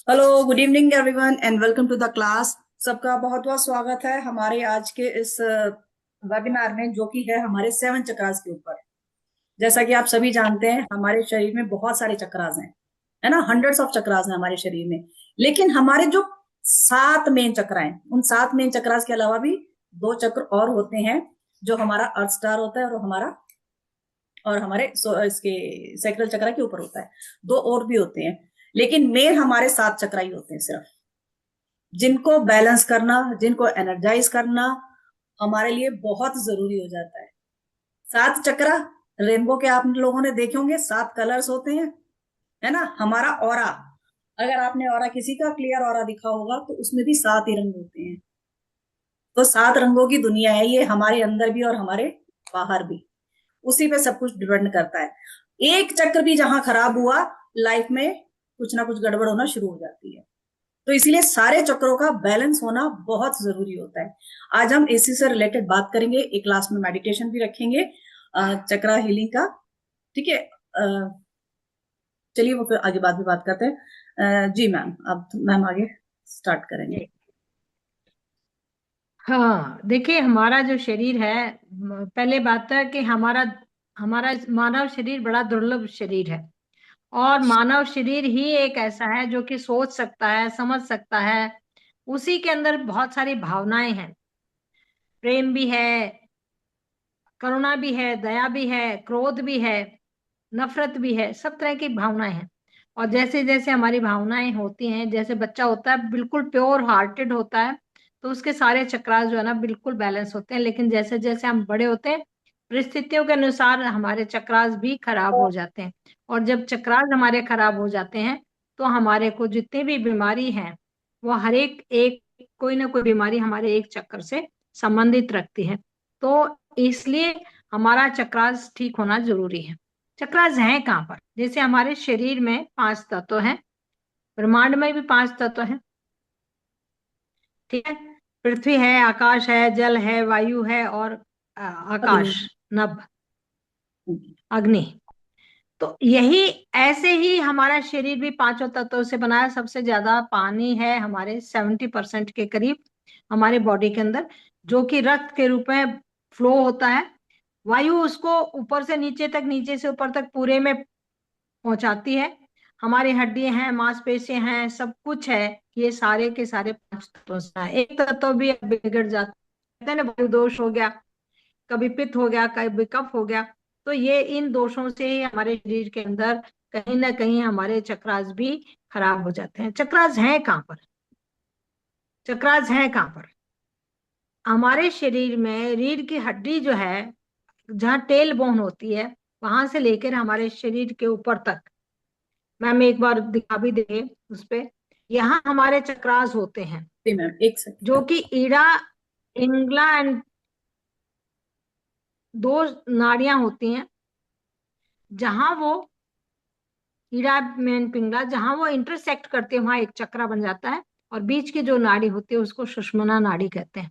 Hello, good evening everyone and welcome to the class. सबका बहुत बहुत स्वागत है हमारे आज के इस वेबिनार में, जो कि है हमारे 7 चक्रास के ऊपर। जैसा कि आप सभी जानते हैं, हमारे शरीर में बहुत सारे चक्रास हैं, है ना। हंड्रेड्स ऑफ चक्रास हैं हमारे शरीर में। लेकिन हमारे जो 7 मेन चक्र हैं, उन 7 मेन चक्रास के अलावा भी 2 चक्र और होते हैं, जो हमारा अर्थ स्टार होता है और हमारे इसके सैक्रल चक्र के ऊपर होता है। 2 और भी होते हैं, लेकिन मेन हमारे 7 चक्र ही होते हैं सिर्फ, जिनको बैलेंस करना, जिनको एनर्जाइज करना हमारे लिए बहुत जरूरी हो जाता है। 7 चक्र रेनबो के आप लोगों ने देखे होंगे, 7 कलर्स होते हैं, है ना। हमारा ऑरा, अगर आपने ऑरा किसी का क्लियर ऑरा दिखा होगा तो उसमें भी 7 ही रंग होते हैं। तो 7 रंगों की दुनिया है ये, हमारे अंदर भी और हमारे बाहर भी। उसी पे सब कुछ डिपेंड करता है। एक चक्र भी जहां खराब हुआ, लाइफ में कुछ ना कुछ गड़बड़ होना शुरू हो जाती है। तो इसीलिए सारे चक्रों का बैलेंस होना बहुत जरूरी होता है। आज हम इसी से रिलेटेड बात करेंगे। एक क्लास में मेडिटेशन भी रखेंगे, चक्रा हीलिंग का। ठीक है। चलिए वो फिर आगे बाद में बात करते हैं। जी मैम, अब मैम आगे स्टार्ट करेंगे। हाँ, देखिए हमारा जो शरीर है, पहले बात है कि हमारा हमारा मानव शरीर बड़ा दुर्लभ शरीर है। और मानव शरीर ही एक ऐसा है जो कि सोच सकता है, समझ सकता है। उसी के अंदर बहुत सारी भावनाएं हैं। प्रेम भी है, करुणा भी है, दया भी है, क्रोध भी है, नफरत भी है, सब तरह की भावनाएं हैं। और जैसे जैसे हमारी भावनाएं होती हैं, जैसे बच्चा होता है बिल्कुल प्योर हार्टेड होता है, तो उसके सारे चक्रास जो है ना बिल्कुल बैलेंस होते हैं। लेकिन जैसे जैसे हम बड़े होते हैं, परिस्थितियों के अनुसार हमारे चक्रास भी खराब हो जाते हैं। और जब चक्रास हमारे खराब हो जाते हैं, तो हमारे को जितनी भी बीमारी है, वो हर एक एक कोई ना कोई बीमारी हमारे एक चक्र से संबंधित रखती है। तो इसलिए हमारा चक्रास ठीक होना जरूरी है। चक्रास हैं कहाँ पर? जैसे हमारे शरीर में 5 तत्व हैं, ब्रह्मांड में भी 5 तत्व हैं। ठीक है। पृथ्वी है, आकाश है, जल है, वायु है, और अग्नि। आकाश, नभ, अग्नि। तो यही ऐसे ही हमारा शरीर भी 5 तत्वों से बना है। सबसे ज्यादा पानी है हमारे 70% के करीब हमारे बॉडी के अंदर, जो कि रक्त के रूप में फ्लो होता है। वायु उसको ऊपर से नीचे तक, नीचे से ऊपर तक पूरे में पहुंचाती है। हमारी हड्डियां हैं, मांसपेशियां हैं, सब कुछ है। ये सारे के सारे 5 तत्वों से है। एक तत्व भी बिगड़ जाता है, कहते हैं ना, वायु दोष हो गया, कभी पित्त हो गया, कभी कफ हो गया, तो ये इन दोषों से ही हमारे शरीर के अंदर कहीं ना कहीं हमारे चक्रास भी खराब हो जाते हैं। चक्रास हैं कहाँ पर? चक्रास हैं कहाँ पर? हमारे शरीर में रीढ़ की हड्डी जो है, जहाँ टेल बोन होती है, वहां से लेकर हमारे शरीर के ऊपर तक, मैम एक बार दिखा भी दे उस पे, यहाँ हमारे चक्रास होते हैं, जी मैम, एक जो सेकंड। कि ईड़ा, इंगला एंड दो नाड़ियां होती हैं। जहां वो ईड़ा मेन पिंगला, जहां वो इंटरसेक्ट करते हैं, वहां एक चक्रा बन जाता है। और बीच की जो नाड़ी होती है उसको सुषुम्ना नाड़ी कहते हैं।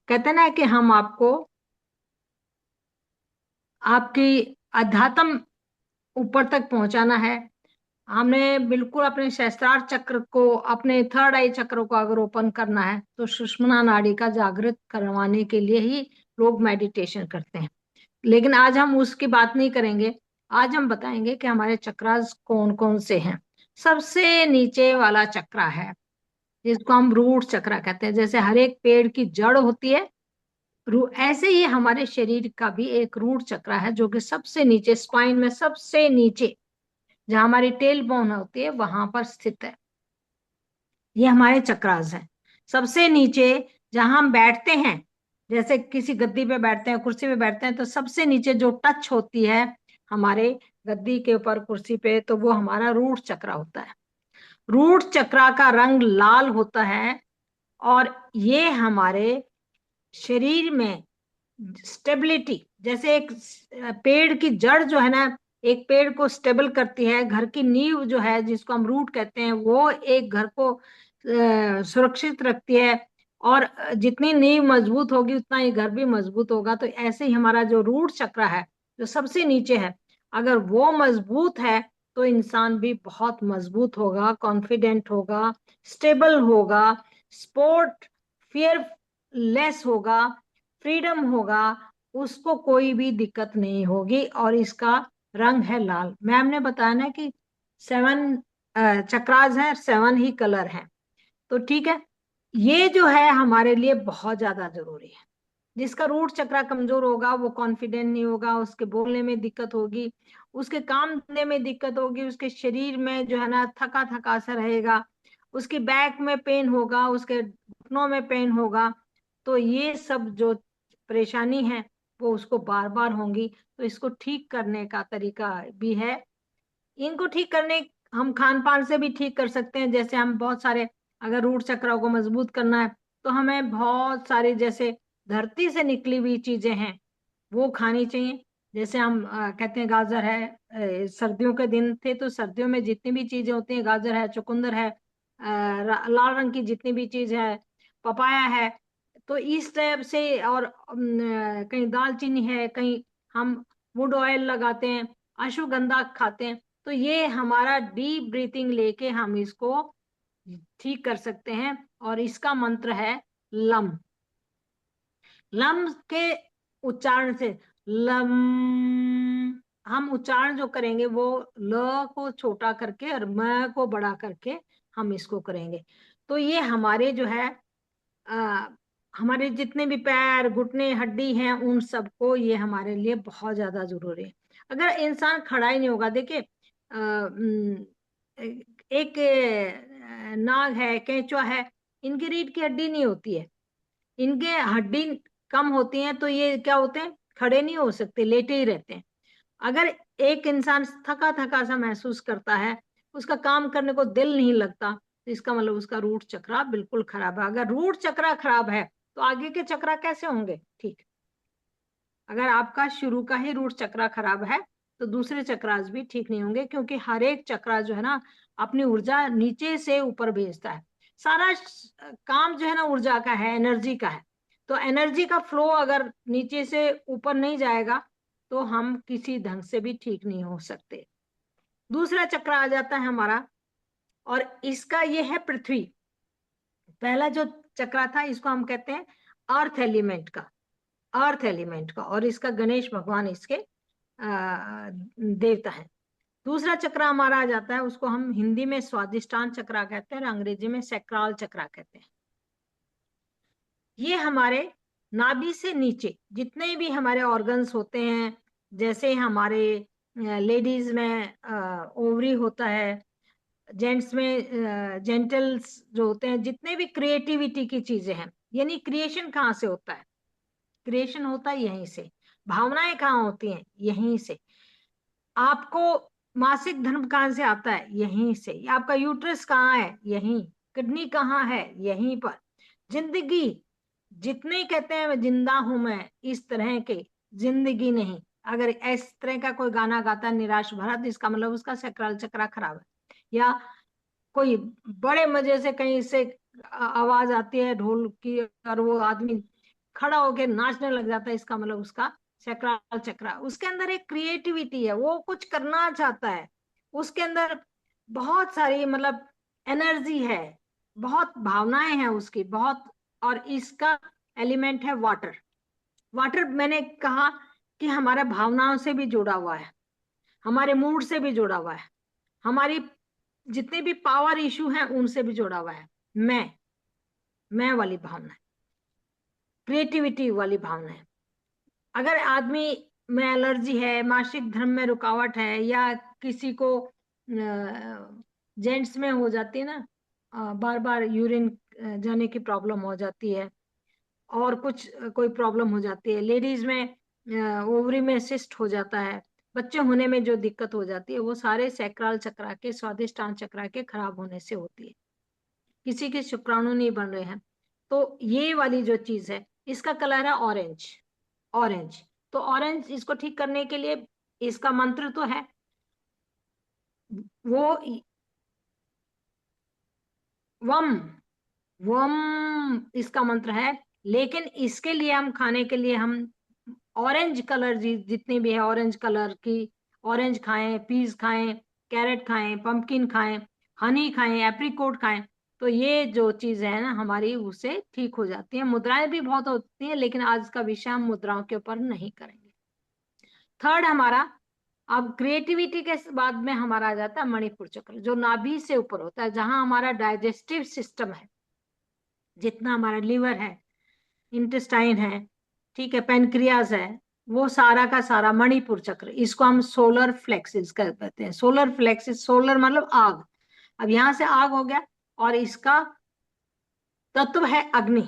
कहते हैं ना कि हम आपको आपकी अध्यात्म ऊपर तक पहुंचाना है। हमने बिल्कुल अपने सहस्त्रार चक्र को, अपने थर्ड आई चक्र को अगर ओपन करना है, तो सुषुम्ना नाड़ी का जागृत करवाने के लिए ही लोग मेडिटेशन करते हैं। लेकिन आज हम उसकी बात नहीं करेंगे। आज हम बताएंगे कि हमारे चक्रास कौन कौन से हैं। सबसे नीचे वाला चक्रा है, जिसको हम रूट चक्रा कहते हैं। जैसे हर एक पेड़ की जड़ होती है, ऐसे ही हमारे शरीर का भी एक रूट चक्रा है, जो कि सबसे नीचे स्पाइन में, सबसे नीचे जहां हमारी टेल बोन होती है, वहां पर स्थित है। ये हमारे चक्रास हैं। सबसे नीचे जहां हम बैठते हैं, जैसे किसी गद्दी पे बैठते हैं, कुर्सी पे बैठते हैं, तो सबसे नीचे जो टच होती है हमारे गद्दी के ऊपर, कुर्सी पे, तो वो हमारा रूट चक्रा होता है। रूट चक्रा का रंग लाल होता है। और ये हमारे शरीर में स्टेबिलिटी, जैसे एक पेड़ की जड़ जो है ना, एक पेड़ को स्टेबल करती है। घर की नींव जो है, जिसको हम रूट कहते हैं, वो एक घर को सुरक्षित रखती है। और जितनी नींव मजबूत होगी, उतना ही घर भी मजबूत होगा। तो ऐसे ही हमारा जो रूट चक्र है, जो सबसे नीचे है, अगर वो मजबूत है, तो इंसान भी बहुत मजबूत होगा, कॉन्फिडेंट होगा, स्टेबल होगा, स्पोर्ट फियर लेस होगा, फ्रीडम होगा, उसको कोई भी दिक्कत नहीं होगी। और इसका रंग है लाल। मैम ने बताया ना कि 7 चक्रास है, 7 ही कलर है। तो ठीक है, ये जो है हमारे लिए बहुत ज्यादा जरूरी है। जिसका रूट चक्रा कमजोर होगा वो कॉन्फिडेंट नहीं होगा, उसके बोलने में दिक्कत होगी, उसके काम धंधे में दिक्कत होगी, उसके शरीर में जो है ना थका थका सा रहेगा, उसकी बैक में पेन होगा, उसके घुटनों में पेन होगा। तो ये सब जो परेशानी है वो उसको बार बार होंगी। तो इसको ठीक करने का तरीका भी है। इनको ठीक करने हम खान पान से भी ठीक कर सकते हैं। जैसे हम बहुत सारे, अगर रूट चक्र को मजबूत करना है तो हमें बहुत सारी, जैसे धरती से निकली हुई चीजें हैं वो खानी चाहिए। जैसे हम कहते हैं गाजर है, सर्दियों के दिन थे तो सर्दियों में जितनी भी चीजें होती हैं, गाजर है, चुकंदर है, लाल रंग की जितनी भी चीज है, पपाया है। तो इस टाइप से, और कहीं दालचीनी है, कहीं हम वुड ऑयल लगाते हैं, अश्वगंधा खाते हैं। तो ये हमारा डीप ब्रीथिंग लेके हम इसको ठीक कर सकते हैं। और इसका मंत्र है लम। लम के उच्चारण से, लम, हम उच्चारण जो करेंगे वो ल को छोटा करके और म को बड़ा करके हम इसको करेंगे। तो ये हमारे जो है आ, हमारे जितने भी पैर, घुटने, हड्डी हैं, उन सबको ये हमारे लिए बहुत ज्यादा जरूरी है। अगर इंसान खड़ा ही नहीं होगा, देखिए एक नाग है, केंचुआ है, इनकी रीढ़ की हड्डी नहीं होती है, इनके हड्डी कम होती हैं, तो ये क्या होते हैं, खड़े नहीं हो सकते, लेटे ही रहते हैं। अगर एक इंसान थका थका सा महसूस करता है, उसका काम करने को दिल नहीं लगता, तो इसका मतलब उसका रूट चक्रा बिल्कुल खराब है। अगर रूट चक्रा खराब है तो आगे के चक्रा कैसे होंगे ठीक। अगर आपका शुरू का ही रूट चक्रा खराब है तो दूसरे चक्रास भी ठीक नहीं होंगे, क्योंकि हर एक चक्रा जो है ना अपनी ऊर्जा नीचे से ऊपर भेजता है। सारा काम जो है ना ऊर्जा का है, एनर्जी का है। तो एनर्जी का फ्लो अगर नीचे से ऊपर नहीं जाएगा तो हम किसी ढंग से भी ठीक नहीं हो सकते। दूसरा चक्र आ जाता है हमारा, और इसका ये है पृथ्वी। पहला जो चक्र था इसको हम कहते हैं अर्थ एलिमेंट का, अर्थ एलिमेंट का, और इसका गणेश भगवान इसके देवता है। दूसरा चक्र हमारा आ जाता है, उसको हम हिंदी में स्वादिष्टान चक्र कहते हैं और अंग्रेजी में सैक्रल चक्र कहते हैं। ये हमारे नाभि से नीचे जितने भी हमारे ऑर्गन्स होते हैं, जैसे हमारे लेडीज में ओवरी होता है, जेंट्स में जेंटल्स जो होते हैं, जितने भी क्रिएटिविटी की चीजें हैं, यानी क्रिएशन कहाँ से होता है, क्रिएशन होता है यहीं से। भावनाएं कहाँ होती हैं, यहीं से। आपको मासिक धर्म कहाँ से आता है, यहीं से। आपका यूट्रस कहाँ है, यहीं। किडनी कहाँ है, यहीं पर। जिंदगी, जितने कहते हैं मैं जिंदा हूं, मैं इस तरह के जिंदगी नहीं। अगर इस तरह का कोई गाना गाता है निराश भरा, तो इसका मतलब उसका सैक्रल चक्र खराब है। या कोई बड़े मजे से कहीं से आवाज आती है ढोल की और वो आदमी खड़ा होकर नाचने लग जाता है, इसका मतलब उसका सैक्रल चक्र, उसके अंदर एक क्रिएटिविटी है, वो कुछ करना चाहता है, उसके अंदर बहुत सारी मतलब एनर्जी है, बहुत भावनाएं हैं उसकी बहुत। और इसका एलिमेंट है वाटर। वाटर मैंने कहा कि हमारा भावनाओं से भी जुड़ा हुआ है, हमारे मूड से भी जुड़ा हुआ है, हमारी जितने भी पावर इशू हैं उनसे भी जुड़ा हुआ है। मैं वाली भावना है, क्रिएटिविटी वाली भावना है। अगर आदमी में एलर्जी है, मासिक धर्म में रुकावट है, या किसी को जेंट्स में हो जाती है ना, बार बार यूरिन जाने की प्रॉब्लम हो जाती है, और कुछ कोई प्रॉब्लम हो जाती है, लेडीज में ओवरी में सिस्ट हो जाता है, बच्चे होने में जो दिक्कत हो जाती है, वो सारे सैक्रल चक्र के, स्वादिष्टान चक्र के खराब होने से होती है। किसी के शुक्राणु नहीं बन रहे हैं। तो ये वाली जो चीज है, इसका कलर है ऑरेंज। ऑरेंज, तो ऑरेंज इसको ठीक करने के लिए इसका मंत्र तो है वो वम, वम इसका मंत्र है। लेकिन इसके लिए हम खाने के लिए हम ऑरेंज कलर जितनी भी है ऑरेंज कलर की, ऑरेंज खाएं, पीस खाएं, कैरेट खाएं, पंपकिन खाएं, हनी खाएं, एप्रिकोट खाएं, तो ये जो चीजें हैं ना हमारी, उससे ठीक हो जाती हैं। मुद्राएं भी बहुत होती हैं, लेकिन आज का विषय हम मुद्राओं के ऊपर नहीं करेंगे। थर्ड हमारा, अब क्रिएटिविटी के बाद में हमारा आ जाता है मणिपुर चक्र, जो नाभि से ऊपर होता है, जहां हमारा डाइजेस्टिव सिस्टम है, जितना हमारा लिवर है, इंटेस्टाइन है, ठीक है, पेनक्रियाज है, वो सारा का सारा मणिपुर चक्र, इसको हम सोलर फ्लेक्सिस कहते हैं। सोलर फ्लेक्सिस, सोलर मतलब आग, अब यहां से आग हो गया, और इसका तत्व है अग्नि।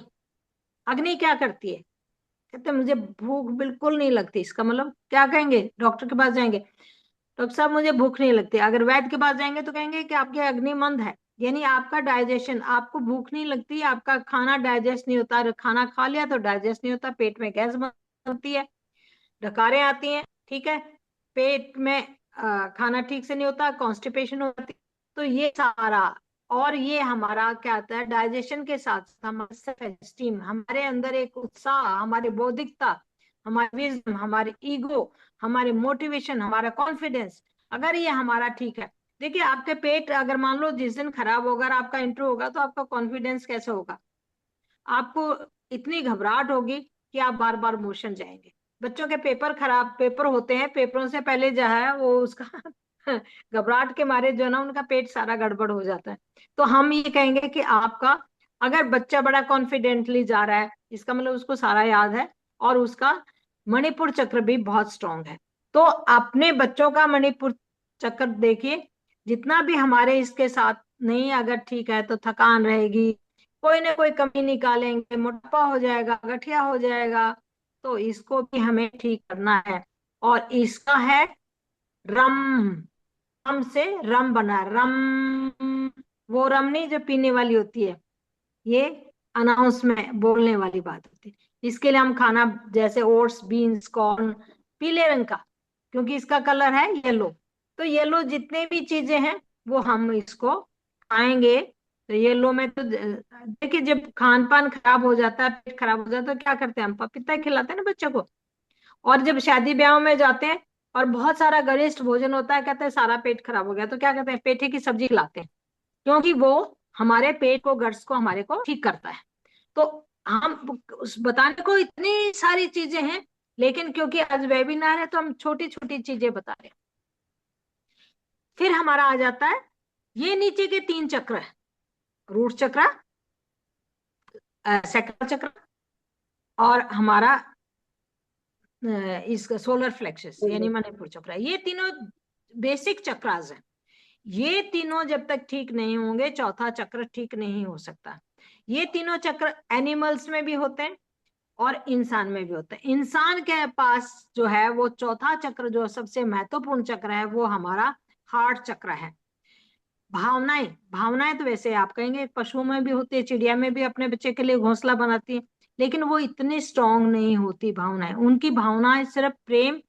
अग्नि क्या करती है? कहते हैं मुझे भूख बिल्कुल नहीं लगती, इसका मतलब क्या कहेंगे? डॉक्टर के पास जाएंगे, डॉक्टर साहब मुझे भूख नहीं लगती। अगर वैद्य के पास जाएंगे तो कहेंगे कि आपके अग्नि मंद है, यानी आपका डाइजेशन, आपको भूख नहीं लगती, आपका खाना डाइजेस्ट नहीं होता, खाना खा लिया तो डाइजेस्ट नहीं होता, पेट में गैस बनती है, डकारें आती हैं, ठीक है, पेट में खाना ठीक से नहीं होता, कॉन्स्टिपेशन होती है। तो ये सारा, और ये हमारा क्या आता है, डाइजेशन के साथ साथ हमारा सेल्फ एस्टीम, हमारे अंदर एक उत्साह, हमारी बौद्धिकता, हमारी विजडम, हमारी ईगो, हमारे मोटिवेशन, हमारा कॉन्फिडेंस, अगर ये हमारा ठीक है। देखिए आपके पेट अगर मान लो जिस दिन खराब होगा और आपका इंटरव्यू होगा, तो आपका कॉन्फिडेंस कैसे होगा? आपको इतनी घबराहट होगी कि आप बार बार मोशन जाएंगे। बच्चों के पेपर खराब पेपर होते हैं, पेपरों से पहले जो है वो उसका घबराहट के मारे जो है ना, उनका पेट सारा गड़बड़ हो जाता है। तो हम ये कहेंगे कि आपका, अगर बच्चा बड़ा कॉन्फिडेंटली जा रहा है, इसका मतलब उसको सारा याद है, और उसका मणिपुर चक्र भी बहुत स्ट्रांग है। तो अपने बच्चों का मणिपुर चक्र देखिए, जितना भी हमारे इसके साथ नहीं अगर ठीक है, तो थकान रहेगी, कोई ना कोई कमी निकालेंगे, मोटापा हो जाएगा, गठिया हो जाएगा, तो इसको भी हमें ठीक करना है। और इसका है रम, रम से रम बना, रम, वो रम नहीं जो पीने वाली होती है, ये अनाउंस में बोलने वाली बात होती है। इसके लिए हम खाना, जैसे ओट्स, बीन्स, कॉर्न, पीले रंग का, क्योंकि इसका कलर है येलो, तो येलो जितने भी चीजें हैं वो हम इसको खाएंगे। तो येलो में तो देखिए, जब खान पान खराब हो जाता है, पेट खराब हो जाता है, तो क्या करते हैं हम? पपीता खिलाते हैं ना बच्चों को। और जब शादी ब्याह में जाते हैं और बहुत सारा गरिष्ठ भोजन होता है, कहते हैं सारा पेट खराब हो गया, तो क्या कहते हैं? पेठे की सब्जी खिलाते हैं, क्योंकि वो हमारे पेट को, गर्ड्स को, हमारे को ठीक करता है। तो हम उस बताने को इतनी सारी चीजें हैं, लेकिन क्योंकि आज वेबिनार है तो हम छोटी छोटी चीजें बता रहे हैं। फिर हमारा आ जाता है, ये नीचे के 3 चक्र है, रूट चक्र, सैक्रल चक्र, और हमारा इसका सोलर फ्लेक्सस यानी मणिपुर चक्र, ये तीनों बेसिक चक्रास हैं। ये तीनों जब तक ठीक नहीं होंगे, चौथा चक्र ठीक नहीं हो सकता। ये तीनों चक्र एनिमल्स में भी होते हैं और इंसान में भी होते हैं। इंसान के पास जो है वो चौथा चक्र, जो सबसे महत्वपूर्ण चक्र है, वो हमारा हार्ट चक्र है। भावनाएं, भावनाएं तो वैसे आप कहेंगे पशुओं में भी होती है, चिड़िया में भी अपने बच्चे के लिए घोंसला बनाती है, लेकिन वो इतनी स्ट्रांग नहीं होती भावनाएं। उनकी भावनाएं सिर्फ प्रेम,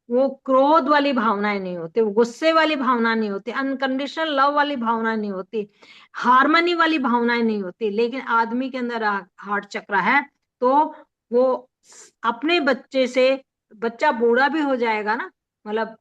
वो क्रोध वाली भावनाएं नहीं होती, वो गुस्से वाली भावना नहीं होती, अनकंडीशनल लव वाली भावना नहीं होती, हार्मनी वाली भावनाएं नहीं होती। लेकिन आदमी के अंदर हार्ट चक्र है, तो वो अपने बच्चे से, बच्चा बूढ़ा भी हो जाएगा ना, मतलब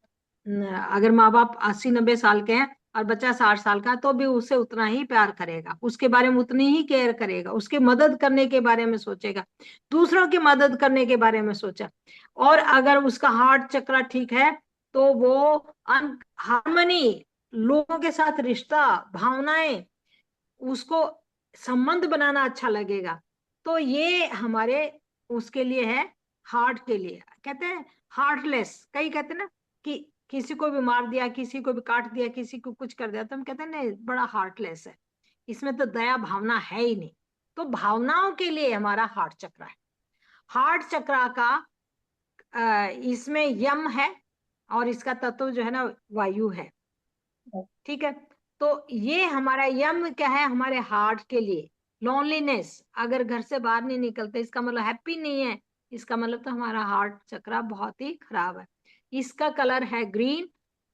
अगर माँ बाप 80-90 साल के हैं और बच्चा 60 साल का, तो भी उसे उतना ही प्यार करेगा, उसके बारे में उतनी ही केयर करेगा, उसके मदद करने के बारे में सोचेगा, दूसरों की मदद करने के बारे में सोचा। और अगर उसका हार्ट चक्र ठीक है, तो वो हार्मनी, लोगों के साथ रिश्ता, भावनाएं, उसको संबंध बनाना अच्छा लगेगा। तो ये हमारे उसके लिए है, हार्ट के लिए कहते हैं हार्टलेस। कई कहते हैं ना कि किसी को भी मार दिया, किसी को भी काट दिया, किसी को कुछ कर दिया, तो हम कहते हैं नहीं, बड़ा हार्टलेस है, इसमें तो दया भावना है ही नहीं। तो भावनाओं के लिए हमारा हार्ट चक्र है। हार्ट चक्र का इसमें यम है, और इसका तत्व जो है ना वायु है, ठीक है। तो ये हमारा यम क्या है हमारे हार्ट के लिए? लोनलीनेस, अगर घर से बाहर नहीं निकलते, इसका मतलब हैप्पी नहीं है, इसका मतलब तो हमारा हार्ट चक्र बहुत ही खराब है। इसका कलर है ग्रीन,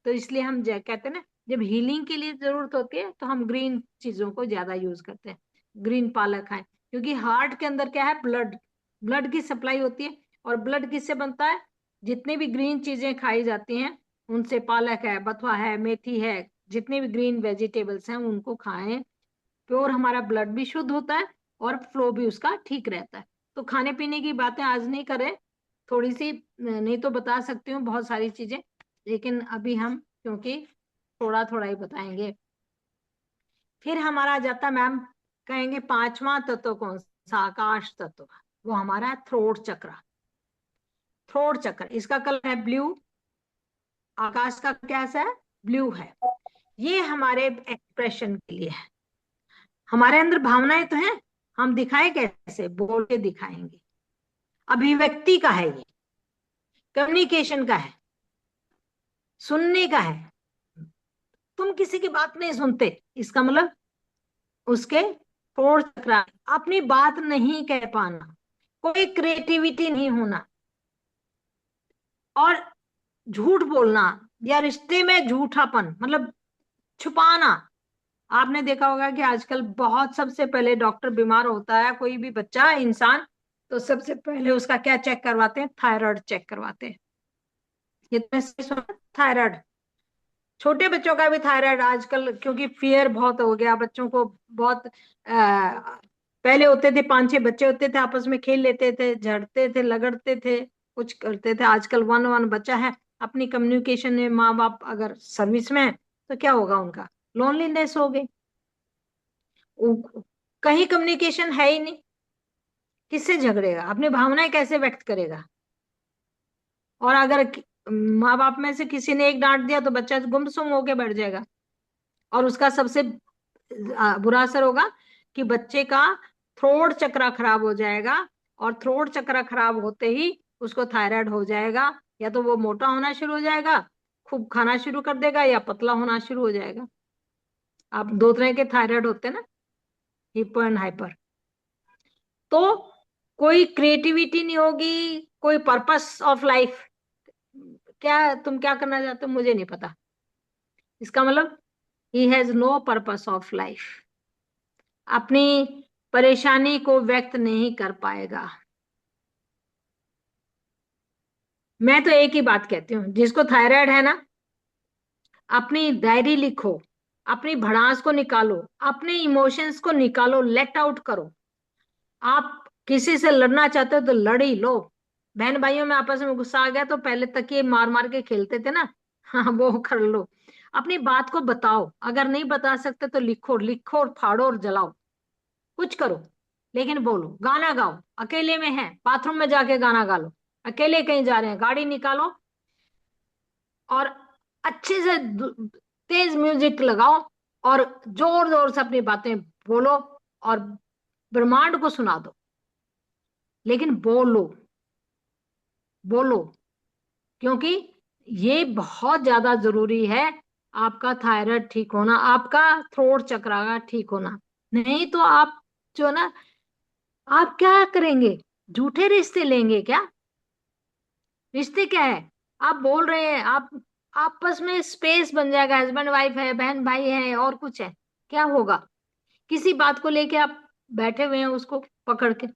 तो इसलिए हम कहते हैं ना, जब हीलिंग के लिए जरूरत होती है तो हम ग्रीन चीजों को ज्यादा यूज करते हैं। ग्रीन पालक खाएं, क्योंकि हार्ट के अंदर क्या है, ब्लड, ब्लड की सप्लाई होती है। और ब्लड किससे बनता है? जितनी भी ग्रीन चीजें खाई जाती हैं उनसे पालक है, बथुआ है, मेथी है, जितने भी ग्रीन वेजिटेबल्स हैं उनको खाएं। प्योर हमारा ब्लड भी शुद्ध होता है और फ्लो भी उसका ठीक रहता है। तो खाने पीने की बातें आज नहीं करें, थोड़ी सी, नहीं तो बता सकती हूँ बहुत सारी चीजें, लेकिन अभी हम क्योंकि थोड़ा थोड़ा ही बताएंगे। फिर हमारा आ जाता, मैम कहेंगे पांचवा तत्व कौन सा? आकाश तत्व। वो हमारा है थ्रोट चक्र। थ्रोट चक्र, इसका कलर है ब्लू, आकाश का कैसा है? ब्लू है। ये हमारे एक्सप्रेशन के लिए है। हमारे अंदर भावनाएं तो हैं, हम दिखाएं कैसे? बोल के दिखाएंगे। अभिव्यक्ति का है ये, कम्युनिकेशन का है, सुनने का है। तुम किसी की बात नहीं सुनते, इसका मतलब उसके फोड़ चक्रा, अपनी बात नहीं कह पाना, कोई क्रिएटिविटी नहीं होना, और झूठ बोलना या रिश्ते में झूठापन मतलब छुपाना। आपने देखा होगा कि आजकल बहुत, सबसे पहले डॉक्टर बीमार होता है कोई भी बच्चा इंसान, तो सबसे पहले उसका क्या चेक करवाते हैं? थायराइड चेक करवाते हैं। ये तो थायराइड, छोटे बच्चों का भी थायराइड आजकल, क्योंकि फियर बहुत हो गया बच्चों को, बहुत पहले होते थे 5-6 बच्चे होते थे, आपस में खेल लेते थे, झड़ते थे, लगड़ते थे, कुछ करते थे। आजकल 1-1 बच्चा है, अपनी कम्युनिकेशन में, माँ बाप अगर सर्विस में है तो क्या होगा उनका? लोनलीनेस हो गई, कहीं कम्युनिकेशन है ही नहीं, किससे झगड़ेगा? अपनी भावनाएं कैसे व्यक्त करेगा? और अगर माँ बाप में से किसी ने एक डांट दिया तो बच्चा गुमसुम होके बैठ जाएगा, और उसका सबसे बुरा असर होगा कि बच्चे का थ्रोट चक्र खराब हो जाएगा, और थ्रोट चक्र खराब होते ही उसको थायराइड हो जाएगा, या तो वो मोटा होना शुरू हो जाएगा, खूब खाना शुरू कर देगा, या पतला होना शुरू हो जाएगा। आप दो तरह के थायराइड होते हैं ना, हिपो एंड हाइपर। तो कोई क्रिएटिविटी नहीं होगी, कोई पर्पस ऑफ लाइफ, क्या तुम क्या करना चाहते हो मुझे नहीं पता, इसका मतलब ही has no purpose of life, अपनी परेशानी को व्यक्त नहीं कर पाएगा। मैं तो एक ही बात कहती हूँ, जिसको थायराइड है ना, अपनी डायरी लिखो, अपनी भड़ास को निकालो, अपने इमोशंस को निकालो, लेट आउट करो। आप किसी से लड़ना चाहते हो तो लड़ ही लो। बहन भाइयों में आपस में गुस्सा आ गया तो पहले तक ये मार मार के खेलते थे ना, हाँ वो कर लो। अपनी बात को बताओ, अगर नहीं बता सकते तो लिखो, लिखो और फाड़ो और जलाओ, कुछ करो, लेकिन बोलो। गाना गाओ, अकेले में है बाथरूम में जाके गाना गा लो, अकेले कहीं जा रहे हैं गाड़ी निकालो, और अच्छे से तेज म्यूजिक लगाओ, और जोर जोर से अपनी बातें बोलो, और ब्रह्मांड को सुना दो, लेकिन बोलो, बोलो, क्योंकि ये बहुत ज्यादा जरूरी है, आपका थायराइड ठीक होना, आपका थ्रोट चक्र का ठीक होना। नहीं तो आप जो ना, आप क्या करेंगे? झूठे रिश्ते लेंगे क्या? रिश्ते क्या है? आप बोल रहे हैं, आप आपस में स्पेस बन जाएगा, हस्बैंड वाइफ है, बहन भाई है, और कुछ है, क्या होगा? किसी बात को लेके आप बैठे हुए हैं उसको पकड़ के,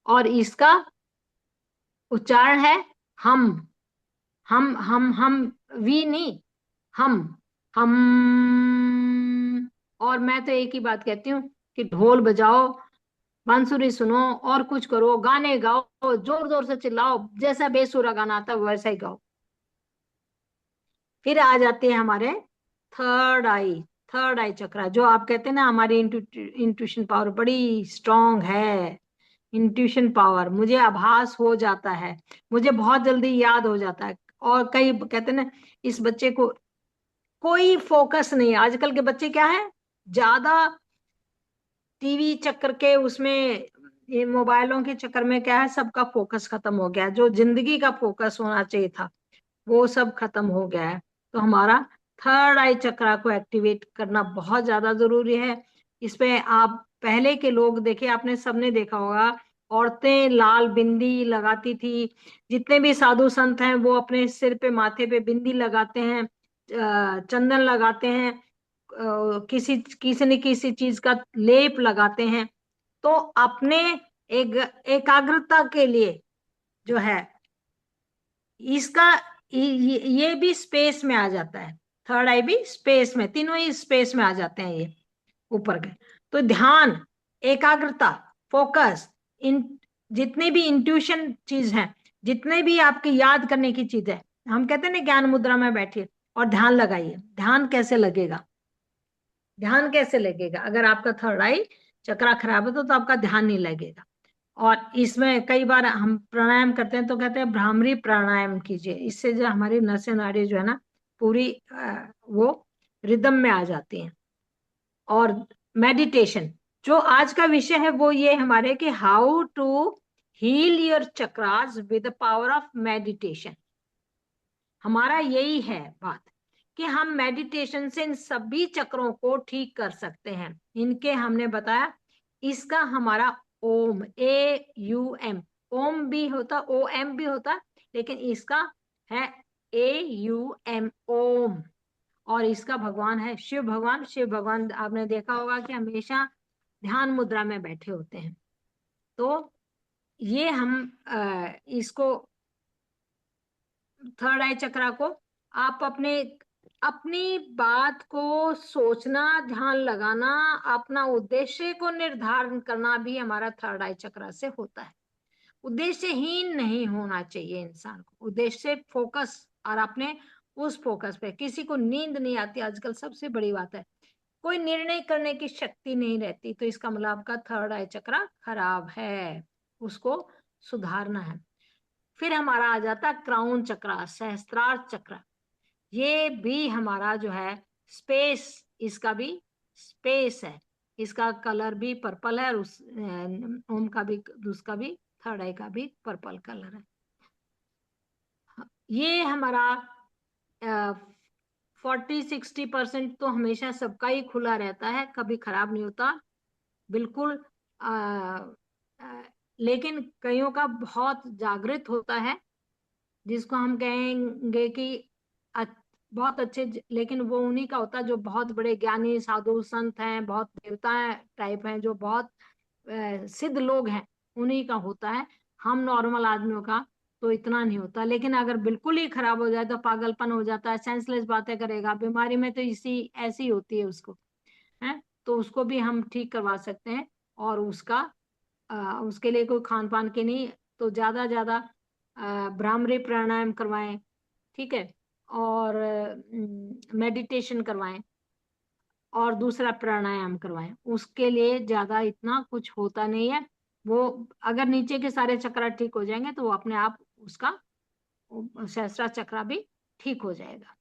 और इसका उच्चारण है हम। हम वी नहीं, हम हम। और मैं तो एक ही बात कहती हूँ कि ढोल बजाओ, बांसुरी सुनो, और कुछ करो, गाने गाओ, जोर जोर से चिल्लाओ, जैसा बेसुरा गाना आता है वैसा ही गाओ। फिर आ जाते हैं हमारे थर्ड आई। थर्ड आई चक्र, जो आप कहते हैं ना हमारी इंट्यूशन पावर बड़ी स्ट्रांग है। इंट्यूशन पावर, मुझे आभास हो जाता है, मुझे बहुत जल्दी याद हो जाता है। और कई कहते हैं ना, इस बच्चे को कोई फोकस नहीं। आजकल के बच्चे क्या है, ज्यादा टीवी चक्कर के उसमें, ये मोबाइलों के चक्कर में क्या है, सबका फोकस खत्म हो गया है। जो जिंदगी का फोकस होना चाहिए था वो सब खत्म हो गया है। तो हमारा थर्ड आई चक्र को एक्टिवेट करना बहुत ज्यादा जरूरी है। इसमें आप पहले के लोग देखे, आपने सबने देखा होगा, औरतें लाल बिंदी लगाती थी। जितने भी साधु संत हैं वो अपने सिर पे, माथे पे बिंदी लगाते हैं, चंदन लगाते हैं, किसी किसी न किसी चीज का लेप लगाते हैं। तो अपने एक एकाग्रता के लिए जो है, इसका ये भी स्पेस में आ जाता है, थर्ड आई भी स्पेस में, तीनों ही स्पेस में आ जाते हैं ये ऊपर के। तो ध्यान, एकाग्रता, फोकस, इन जितने भी इंट्यूशन चीज है, जितने भी आपकी याद करने की चीज है, हम कहते हैं ना ज्ञान मुद्रा में बैठिए और ध्यान लगाइए। ध्यान कैसे लगेगा? ध्यान कैसे लगेगा? अगर आपका थर्ड आई चक्रा खराब है तो आपका ध्यान नहीं लगेगा। और इसमें कई बार हम प्राणायाम करते हैं तो कहते हैं भ्रामरी प्राणायाम कीजिए, इससे जो हमारी नसें नाड़ी जो है ना पूरी वो रिदम में आ जाती हैं। और मेडिटेशन, जो आज का विषय है वो ये हमारे कि how to heal your chakras with the power of meditation. हमारा यही है बात कि हम मेडिटेशन से इन सभी चक्रों को ठीक कर सकते हैं। इनके हमने बताया, इसका हमारा ओम, AUM, ओम भी होता, OM भी होता, लेकिन इसका है AUM, ओम। और इसका भगवान है शिव भगवान। शिव भगवान आपने देखा होगा कि हमेशा ध्यान मुद्रा में बैठे होते हैं। तो ये हम इसको थर्ड आई चक्रा को आप अपनी बात को सोचना, ध्यान लगाना, अपना उद्देश्य को निर्धारण करना भी हमारा थर्ड आई चक्रा से होता है। उद्देश्यहीन नहीं होना चाहिए इंसान को, उद्देश्य फोकस, और अपने उस फोकस पे। किसी को नींद नहीं आती आजकल, सबसे बड़ी बात है, कोई निर्णय करने की शक्ति नहीं रहती, तो इसका मतलब आपका थर्ड आई चक्रा खराब है, उसको सुधारना है। फिर हमारा आ जाता है क्राउन चक्रा, सहस्त्रार चक्र। ये भी हमारा जो है स्पेस, इसका भी स्पेस है, इसका कलर भी पर्पल है, और उस ओम का भी, उसका भी, थर्ड आई का भी पर्पल कलर है। ये हमारा 40-60% तो हमेशा सबका ही खुला रहता है, कभी खराब नहीं होता बिल्कुल। आ, आ, लेकिन कईयों का बहुत जागृत होता है, जिसको हम कहेंगे कि अ- बहुत अच्छे, लेकिन वो उन्हीं का होता है जो बहुत बड़े ज्ञानी साधु संत हैं, बहुत देवता टाइप हैं, जो बहुत सिद्ध लोग हैं, उन्हीं का होता है। हम नॉर्मल आदमियों का तो इतना नहीं होता। लेकिन अगर बिल्कुल ही खराब हो जाए तो पागलपन हो जाता है, सेंसलेस बातें करेगा, बीमारी में तो इसी ऐसी होती है उसको, है। तो उसको भी हम ठीक करवा सकते हैं। और उसका उसके लिए कोई खान पान के नहीं, तो ज्यादा ज्यादा भ्रामरी प्राणायाम करवाएं, ठीक है, और मेडिटेशन करवाएं, और दूसरा प्राणायाम करवाएं। उसके लिए ज्यादा इतना कुछ होता नहीं है। वो अगर नीचे के सारे चक्र ठीक हो जाएंगे तो वो अपने आप उसका सहस्त्र चक्र भी ठीक हो जाएगा।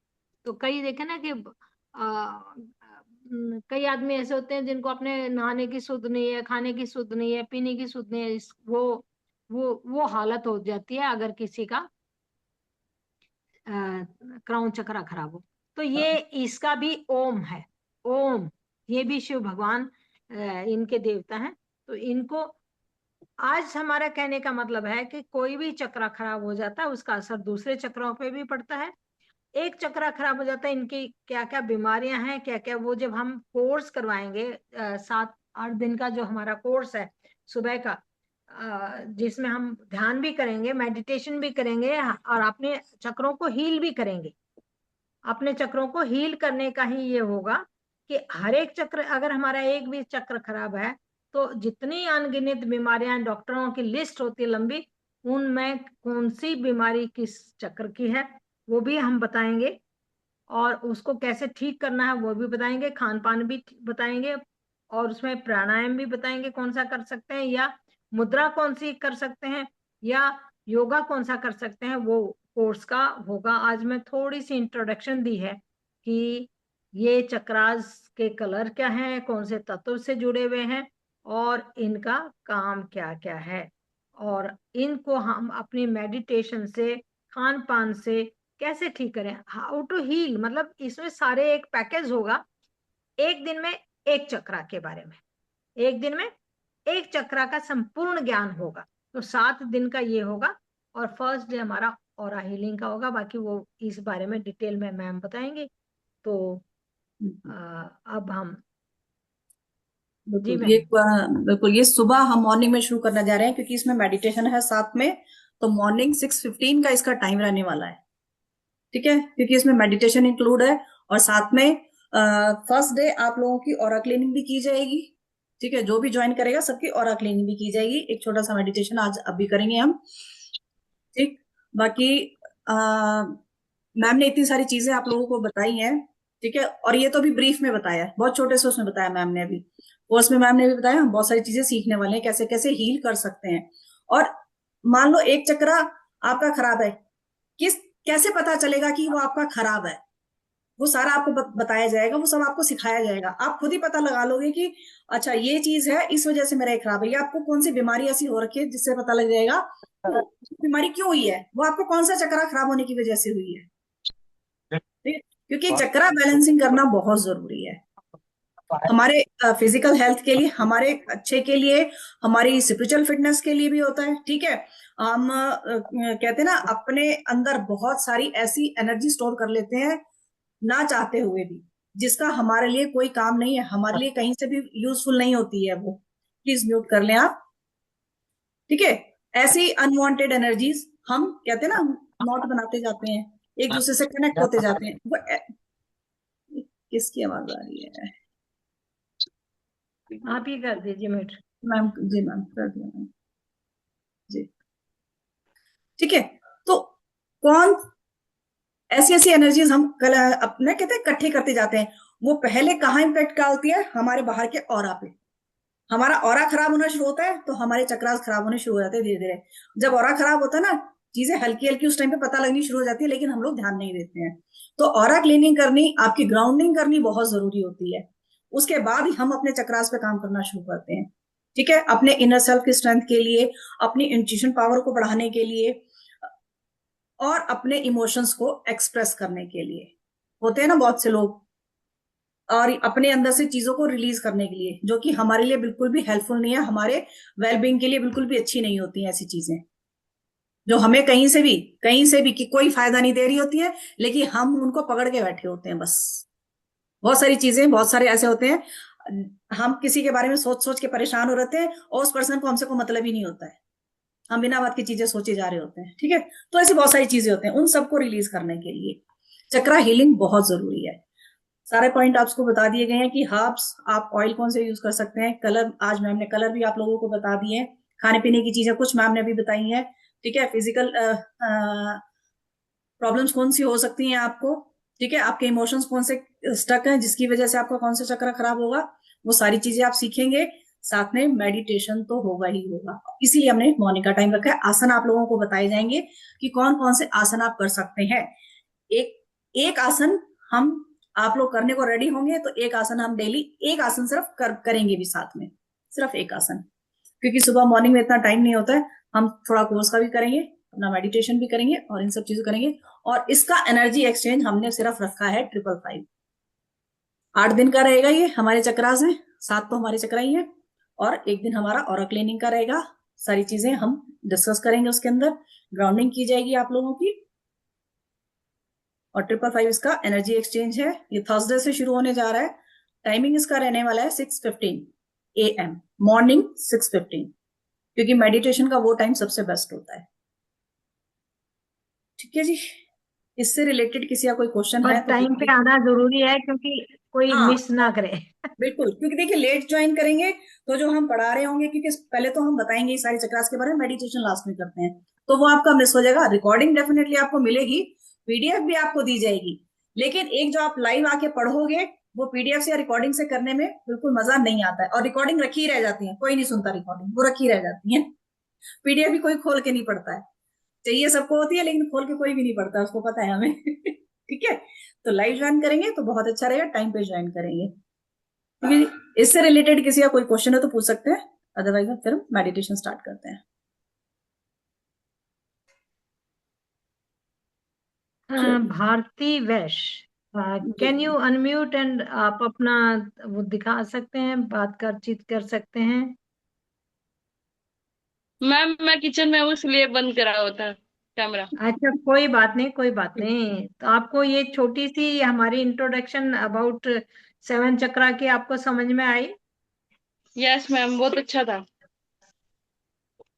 तो कई देखे ना कि कई आदमी ऐसे होते हैं जिनको अपने नहाने की सुध नहीं है, खाने की सुध नहीं है, पीने की सुध नहीं है, वो हालत हो जाती है अगर किसी का क्राउन चक्र खराब हो। तो ये इसका भी ओम है, ओम। ये भी शिव भगवान इनके देवता हैं। तो इनको आज हमारा कहने का मतलब है कि कोई भी चक्र खराब हो जाता है उसका असर दूसरे चक्रों पे भी पड़ता है। एक चक्र खराब हो जाता है, इनकी क्या क्या बीमारियां हैं, क्या क्या, वो जब हम कोर्स करवाएंगे 7-8 दिन का जो हमारा कोर्स है सुबह का, जिसमें हम ध्यान भी करेंगे, मेडिटेशन भी करेंगे, और अपने चक्रों को हील भी करेंगे। अपने चक्रों को हील करने का ही ये होगा कि हर एक चक्र, अगर हमारा एक भी चक्र खराब है तो जितनी अनगिनत बीमारियां, डॉक्टरों की लिस्ट होती है लंबी, उनमें कौन सी बीमारी किस चक्र की है वो भी हम बताएंगे, और उसको कैसे ठीक करना है वो भी बताएंगे, खान पान भी बताएंगे, और उसमें प्राणायाम भी बताएंगे कौन सा कर सकते हैं, या मुद्रा कौन सी कर सकते हैं, या योगा कौन सा कर सकते हैं, वो कोर्स का होगा। आज मैं थोड़ी सी इंट्रोडक्शन दी है कि ये चक्रास के कलर क्या हैं, कौन से तत्व से जुड़े हुए हैं, और इनका काम क्या क्या है, और इनको हम अपनी मेडिटेशन से, खान पान से कैसे ठीक करें। हाउ टू हील, मतलब इसमें सारे एक पैकेज होगा। एक दिन में एक चक्रा के बारे में, एक दिन में एक चक्रा का संपूर्ण ज्ञान होगा। तो 7 दिन का ये होगा, और फर्स्ट डे हमारा ऑरा हीलिंग का होगा। बाकी वो इस बारे में डिटेल में मैम बताएंगे। तो अब हम, जी बिल्कुल, मैम। बिल्कुल ये सुबह हम मॉर्निंग में शुरू करने जा रहे हैं क्योंकि इसमें मेडिटेशन है साथ में। तो मॉर्निंग 6:15 का इसका टाइम रहने वाला है। ठीक है, क्योंकि इसमें मेडिटेशन इंक्लूड है और साथ में फर्स्ट डे आप लोगों की ऑरा क्लीनिंग भी की जाएगी। ठीक है, जो भी ज्वाइन करेगा सबकी ऑरा क्लीनिंग भी की जाएगी, एक छोटा सा मेडिटेशन आज अभी करेंगे हम। ठीक, बाकी मैम ने इतनी सारी चीजें आप लोगों को बताई हैं। ठीक है, और ये तो अभी ब्रीफ में बताया है, बहुत छोटे से उसमें बताया मैम ने अभी। कोर्स में मैम ने भी बताया, हम बहुत सारी चीजें सीखने वाले हैं, कैसे कैसे हील कर सकते हैं। और मान लो एक चक्रा आपका खराब है, किस कैसे पता चलेगा कि वो आपका खराब है? वो सारा आपको बताया जाएगा, वो सब आपको सिखाया जाएगा, आप खुद ही पता लगा लोगे कि अच्छा ये चीज है, इस वजह से मेरा ये खराब है, या आपको कौन सी बीमारी ऐसी हो रखी है जिससे पता लग जाएगा वो बीमारी क्यों हुई है, वो आपको कौन सा चक्रा खराब होने की वजह से हुई है। ठीक है? क्योंकि चक्रा बैलेंसिंग करना बहुत जरूरी है हमारे फिजिकल हेल्थ के लिए, हमारे अच्छे के लिए, हमारी स्पिरिचुअल फिटनेस के लिए भी होता है। ठीक है, हम कहते हैं ना अपने अंदर बहुत सारी ऐसी एनर्जी स्टोर कर लेते हैं ना चाहते हुए भी, जिसका हमारे लिए कोई काम नहीं है, हमारे लिए कहीं से भी यूजफुल नहीं होती है वो। प्लीज म्यूट कर लें आप। ठीक है, ऐसी अनवांटेड एनर्जीज हम कहते हैं ना नॉट बनाते जाते हैं, एक दूसरे से कनेक्ट होते जाते हैं। वो किसकी आवाज आ रही है? आप ही कर दीजिए म्यूट। मैम जी, मैम कर दिया मैम जी। ठीक है, तो कौन ऐसी ऐसी एनर्जीज हम कल अपने कहते हैं इकट्ठे करते जाते हैं, वो पहले कहाँ इंपैक्ट डालती है? हमारे बाहर के ऑरा पे। हमारा ऑरा खराब होना शुरू होता है तो हमारे चक्रास खराब होने शुरू हो जाते हैं धीरे धीरे। जब ऑरा खराब होता है ना, चीजें हल्की हल्की उस टाइम पे पता लगनी शुरू हो जाती है, लेकिन हम लोग ध्यान नहीं देते हैं। तो ऑरा क्लीनिंग करनी, आपकी ग्राउंडिंग करनी बहुत जरूरी होती है। उसके बाद ही हम अपने चक्रास पे काम करना शुरू करते हैं। ठीक है, अपने इनर सेल्फ की स्ट्रेंथ के लिए, अपनी इंट्यूशन पावर को बढ़ाने के लिए, और अपने इमोशंस को एक्सप्रेस करने के लिए। होते हैं ना बहुत से लोग, और अपने अंदर से चीजों को रिलीज करने के लिए, जो कि हमारे लिए बिल्कुल भी हेल्पफुल नहीं है, हमारे वेलबींग के लिए बिल्कुल भी अच्छी नहीं होती है ऐसी चीजें, जो हमें कहीं से भी कि कोई फायदा नहीं दे रही होती है, लेकिन हम उनको पकड़ के बैठे होते हैं बस। बहुत सारी चीजें, बहुत सारे ऐसे होते हैं, हम किसी के बारे में सोच सोच के परेशान हो रहते हैं और उस पर्सन को हमसे कोई मतलब ही नहीं होता है, हम बिना बात की चीजें सोचे जा रहे होते हैं। ठीक है, तो ऐसी बहुत सारी चीजें होते हैं, उन सबको रिलीज करने के लिए चक्रा हीलिंग बहुत जरूरी है। सारे पॉइंट आपको बता दिए गए हैं कि हर्ब्स, आप ऑयल कौन से यूज कर सकते हैं, कलर आज मैम ने कलर भी आप लोगों को बता दिए हैं, खाने पीने की चीजें कुछ मैम ने भी बताई हैं। ठीक है, फिजिकल प्रॉब्लम्स कौन सी हो सकती हैं आपको, ठीक है, आपके इमोशंस कौन से स्टक हैं जिसकी वजह से आपका कौन सा चक्र खराब होगा, वो सारी चीजें आप सीखेंगे। साथ में मेडिटेशन तो होगा ही होगा, इसीलिए हमने मॉर्निंग का टाइम रखा है। आसन आप लोगों को बताए जाएंगे कि कौन कौन से आसन आप कर सकते हैं। एक एक आसन हम आप लोग करने को रेडी होंगे तो एक आसन हम डेली, एक आसन सिर्फ करेंगे भी साथ में, सिर्फ एक आसन, क्योंकि सुबह मॉर्निंग में इतना टाइम नहीं होता है। हम थोड़ा कोर्स का भी करेंगे, अपना मेडिटेशन भी करेंगे और इन सब चीजों करेंगे। और इसका एनर्जी एक्सचेंज हमने सिर्फ रखा है 555। 8 दिन का रहेगा ये हमारे चक्रास में, 7 तो हमारे चक्रा ही है, और एक दिन हमारा ऑरा क्लीनिंग का रहेगा। सारी चीजें हम डिस्कस करेंगे उसके अंदर, ग्राउंडिंग की जाएगी आप लोगों की, और 555 इसका एनर्जी एक्सचेंज है। ये थर्सडे से शुरू होने जा रहा है। टाइमिंग इसका रहने वाला है 6:15 AM, मॉर्निंग 6:15, क्योंकि मेडिटेशन का वो टाइम सबसे बेस्ट होता है। ठीक है जी, इससे रिलेटेड किसी का कोई क्वेश्चन और है तो टाइम पे पूछिए। आना जरूरी है क्योंकि कोई हाँ मिस ना करे। बिल्कुल, क्योंकि देखिए लेट ज्वाइन करेंगे तो जो हम पढ़ा रहे होंगे, क्योंकि पहले तो हम बताएंगे सारे चक्रास के बारे में, मेडिटेशन लास्ट में करते हैं, तो वो आपका मिस हो जाएगा। रिकॉर्डिंग डेफिनेटली आपको मिलेगी, पीडीएफ भी आपको दी जाएगी, लेकिन एक जो आप लाइव आके पढ़ोगे, वो पीडीएफ से या रिकॉर्डिंग से करने में बिल्कुल मजा नहीं आता है, और रिकॉर्डिंग रखी रह जाती है, कोई नहीं सुनता रिकॉर्डिंग, वो रखी रह जाती है। पीडीएफ भी कोई खोल के नहीं पढ़ता है, चाहिए सबको होती है लेकिन खोल के कोई भी नहीं पढ़ता, उसको पता है हमें। ठीक है, तो लाइव ज्वाइन करेंगे तो बहुत अच्छा रहेगा, टाइम पे ज्वाइन करेंगे। क्योंकि इससे रिलेटेड किसी का कोई क्वेश्चन है तो पूछ सकते हैं, अदरवाइज फिर हम मेडिटेशन स्टार्ट करते हैं। भारती वैश्य, कैन यू अनम्यूट एंड आप अपना वो दिखा सकते हैं, बातचीत कर सकते हैं। मैम मैं किचन में हूँ इसलिए बंद करा होता है कैमरा। अच्छा, कोई बात नहीं, कोई बात नहीं। तो आपको ये छोटी सी हमारी इंट्रोडक्शन अबाउट 7 चक्रा की आपको समझ में आई? यस मैम, बहुत अच्छा था।